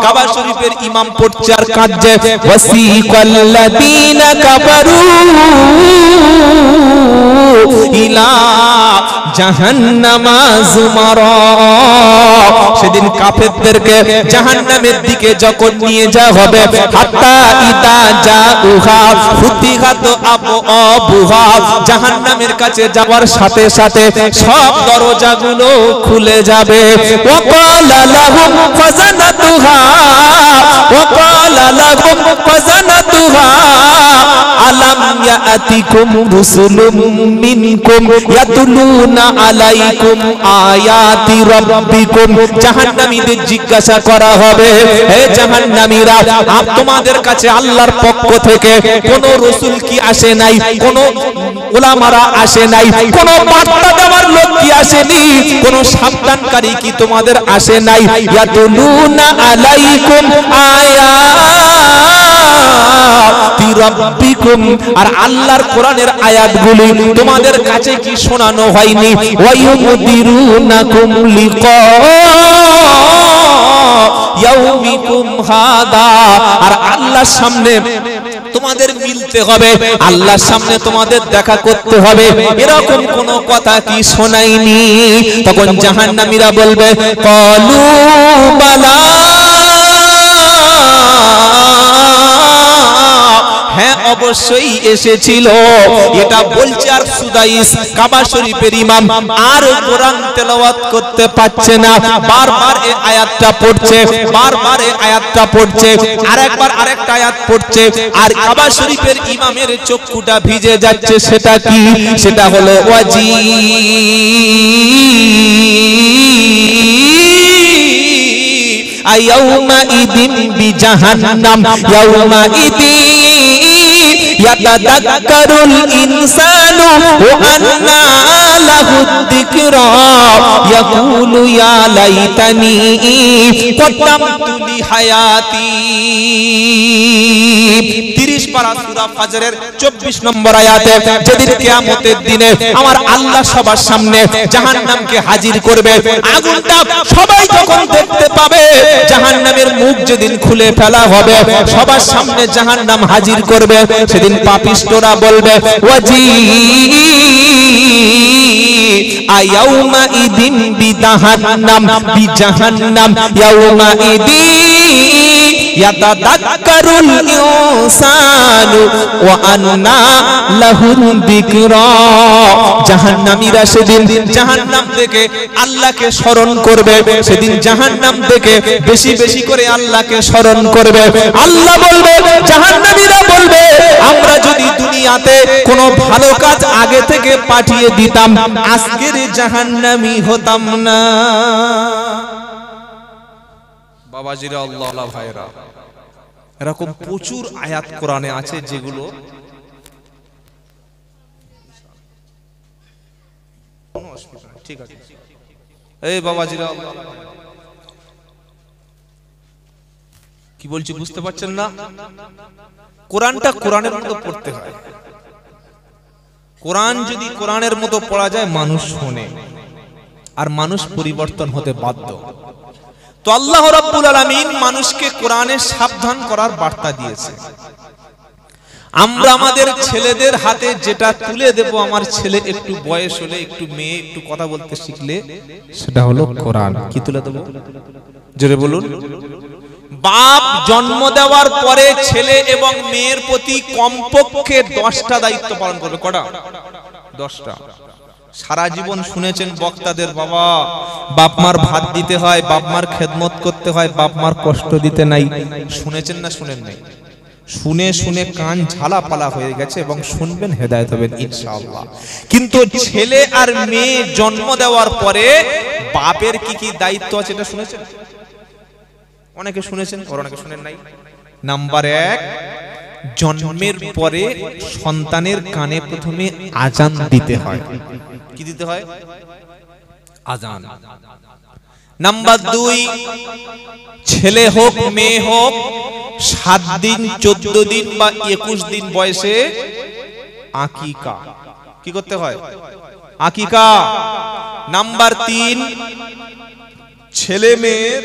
Speaker 1: কাবা শরীফের ইমাম পড়ছে আর কাঁদছে, ওয়াসিকাল্লাযীনা কাফারু ইলা জাহান্নামা যুমারা। সেদিন কাফেরদেরকে জাহান্নামের দিকে যখন নিয়ে যাওয়া হবে, হাত্তা ইযা জাউহা ফুতিহাত আবওয়াবুহা, জাহান্নামের কাছে যাওয়ার সাথে সাথে সব দরজাগুলো খুলে যাবে। ওয়া ক্বালা লাহুম খাযানাতুহা ওয়া ক্বালা লাহুম খাযানাতুহা আলাম ইয়াতিকুম রুসুলুম মিনকুম ইয়াতুলুনা আলাইকুম আয়াতি রাব্বিকুম। জাহান্নামীদের জিজ্ঞাসা করা হবে, হে জাহান্নামীরা, তোমাদের কাছে আল্লাহর পক্ষ থেকে কোন রাসূল কি আসে নাই? কোন উলামারা আসে নাই? কোন বার্তা দেওয়ার লোক কি আসেনি? কোন সাবধানকারী কি তোমাদের আসে নাই? ইয়াতুলুনা আলাইকুম আয়াতি রাব্বিকুম, আর আল্লাহর কোরআনের আয়াতগুলি তোমাদের কাছে কি শোনানো হয়নি? ওয়া ইউমদিরুনাকুম লিকা ইয়াউমিকুম হাদা, আর আল্লাহর সামনে তোমাদের মিলতে হবে, আল্লাহর সামনে তোমাদের দেখা করতে হবে, এরকম কোন কথা কি শোনায়নি? তখন জাহান্নামীরা বলবে, ক্বালু বালা, হ্যাঁ অবশ্যই এসেছিল। এটা বলছে আর সুদাইস কাবা শরীফের ইমাম আর কোরআন তেলাওয়াত করতে পারছে না, বারবার এই আয়াতটা পড়ছে, বারবার এই আয়াতটা পড়ছে, আরেকবার আরেকটা আয়াত পড়ছে, আর কাবা শরীফের ইমামের চক্ষুটা ভিজে যাচ্ছে। সেটা কি? সেটা হলো ওয়াজি আয়াউমা ইদিন বিজাহান্নাম ইয়াউমা ইদিন ইয়াতাদাক্কারুল ইনসানু ওয়া আন্না লাহুদ যিকরা ইয়াকুলু ইয়া লাইতানি কদ্দামতু লি হায়াতি। 30 পারা সূরা ফাজরের 24 নম্বর আয়াতে, যেদিন কিয়ামতের দিনে আমার আল্লাহ সবার সামনে জাহান্নামকে হাজির করবে, আগুনটা সবাই যখন দেখতে পাবে, জাহান্নামের মুখ যেদিন খুলে ফেলা হবে, সবার সামনে জাহান্নাম হাজির করবে, সেদিন পাপিষ্ঠরা বলবে, ওয়াজি আয়াউমা ইদিন বিজাহান্নাম বিজাহান্নাম ইয়াউমা ইদিন ইয়াতাদাক্কারুল ইনসানু ওয়া আন্না লাহুল যিকরা। জাহান্নামীরা সেদিন জাহান্নাম থেকে আল্লাহকে স্মরণ করবে, সেদিন জাহান্নাম থেকে বেশি বেশি করে আল্লাহকে স্মরণ করবে। আল্লাহ বলবে, জাহান্নামীরা বলবে, আমরা যদি দুনিয়াতে কোনো ভালো কাজ আগে থেকে পাঠিয়ে দিতাম, আজকের জাহান্নামী হতাম না। বাবাজিরা, আল্লাহ ভাইরা, এরকম প্রচুর আয়াত কোরআনে আছে যেগুলো ঠিক আছে। এই বাবাজিরা, কি বলছি বুঝতে পারছেন না? কোরআনটা কোরআনের মতো পড়তে হয়।
Speaker 2: কোরআন যদি কোরআনের মতো পড়া যায় মানুষ শোনে, আর মানুষ পরিবর্তন হতে বাধ্য। তো আল্লাহ রাব্বুল আলামিন মানুষকে কোরআনে সাবধান করার বার্তা দিয়েছে। আমরা আমাদের ছেলেদের হাতে যেটা তুলে দেব, আমার ছেলে একটু বয়স হলে, একটু মেয়ে একটু কথা বলতে শিখলে, সেটা হলো কোরআন। কি তুলে দেব? জোরে বলুন। বাপ জন্ম দেওয়ার পরে ছেলে এবং মেয়ের প্রতি কমপক্ষে 10টা দায়িত্ব পালন করবে। কটা? 10টা। সারা জীবন শুনেছেন বক্তাদের, বাবা বাপ মার ভাত দিতে হয়, বাপ মার খেদমত করতে হয়, বাপ মার কষ্ট দিতে নাই। শুনেছেন না শুনেন নাই? শুনে শুনে কান ঝালা পালা হয়ে গেছে, এবং শুনবেন, হেদায়েত হবেন ইনশাআল্লাহ। কিন্তু ছেলে আর মেয়ে জন্ম দেওয়ার পরে বাপের কি কি দায়িত্ব আছে এটা শুনেছেন? অনেকে শুনেছেন, অনেকে শুনেন নাই। নাম্বার 1, জন্মের পরে সন্তানের কানে প্রথমে আজান দিতে হয়। কি দিতে হয়? আজান। নাম্বার 2, ছেলে হোক মেয়ে হোক 7 দিন 14 দিন বা 21 দিন বয়সে আকিকা। কি করতে হয়? আকিকা। নাম্বার 3, ছেলে মেয়ের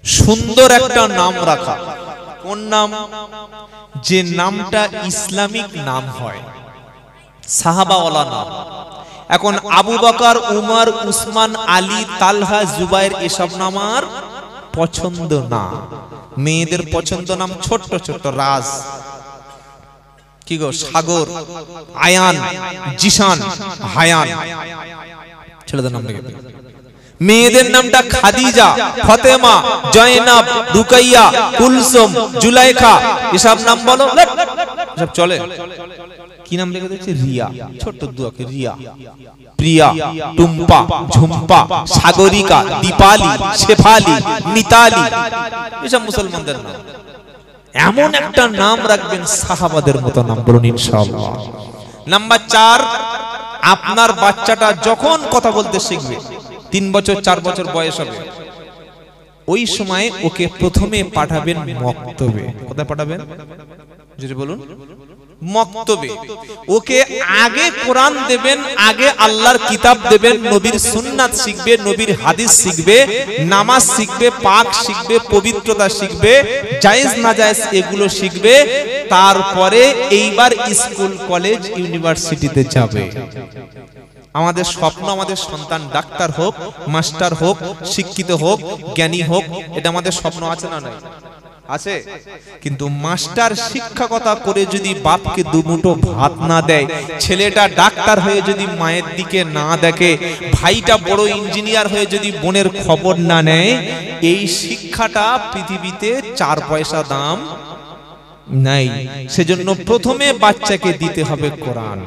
Speaker 2: সুন্দর একটা নাম রাখা। কোন নাম? যে নামটা ইসলামিক নাম হয়, সাহাবাওয়ালা নাম। এখন আবু বকর, উমর, উসমান, আলী, তালহা, জুবাইর এসব নাম আর পছন্দ না। মেয়েদের পছন্দ নাম ছোট্ট ছোট্ট, রাজ, কি গো, সাগর, আয়ান, জিশান, হায়ান। ছেলেদের নাম রেখে। মেয়েদের নামটা খাদিজা, ফাতেমা, জয়নাব, রুকাইয়া, কুলসুম, জুলাইখা। এসব নাম বলো, সব চলে। কি নাম রেখে দিচ্ছে? রিয়া। ছোট্ট 2 অক্ষর, রিয়া। প্রিয়া, টুম্পা, ঝুম্পা, সাগরিকা, দীপালি, শেফালি, মিতালি। এসব মুসলমানদের নাম। এমন একটা নাম রাখবেন সাহাবাদের মতো নাম, বলুন ইনশাআল্লাহ। নাম্বার 4, আপনার বাচ্চাটা যখন কথা বলতে শিখবে, 3 বছর 4 বছর বয়স হবে, ওই সময় ওকে প্রথমে পাঠাবেন মক্তবে। কোথায় পাঠাবেন? যদি বলুন, মক্তবে। ওকে আগে কোরআন দেবেন, আগে আল্লাহর কিতাব দেবেন, নবীর সুন্নাত শিখবে, নবীর হাদিস শিখবে, নামাজ শিখবে, পাক শিখবে, পবিত্রতা শিখবে, জায়েজ না জায়েজ এগুলো শিখবে। তারপরে এইবার স্কুল, কলেজ, ইউনিভার্সিটিতে যাবে। আমাদের স্বপ্ন আমাদের সন্তান ডাক্তার হোক, মাস্টার হোক, শিক্ষিত হোক, জ্ঞানী হোক। এটা আমাদের স্বপ্ন আছে না নাই? আছে। কিন্তু মাস্টার শিক্ষকতা করে যদি বাপকে 2 মুঠো ভাত না দেয়, ছেলেটা ডাক্তার হয়ে যদি মায়ের দিকে না দেখে, ভাইটা বড় ইঞ্জিনিয়ার হয়ে যদি বোনের খবর না নেয়, এই শিক্ষাটা পৃথিবীতে 4 পয়সা দাম নাই। সেজন্য প্রথমে বাচ্চাকে দিতে হবে কোরআন।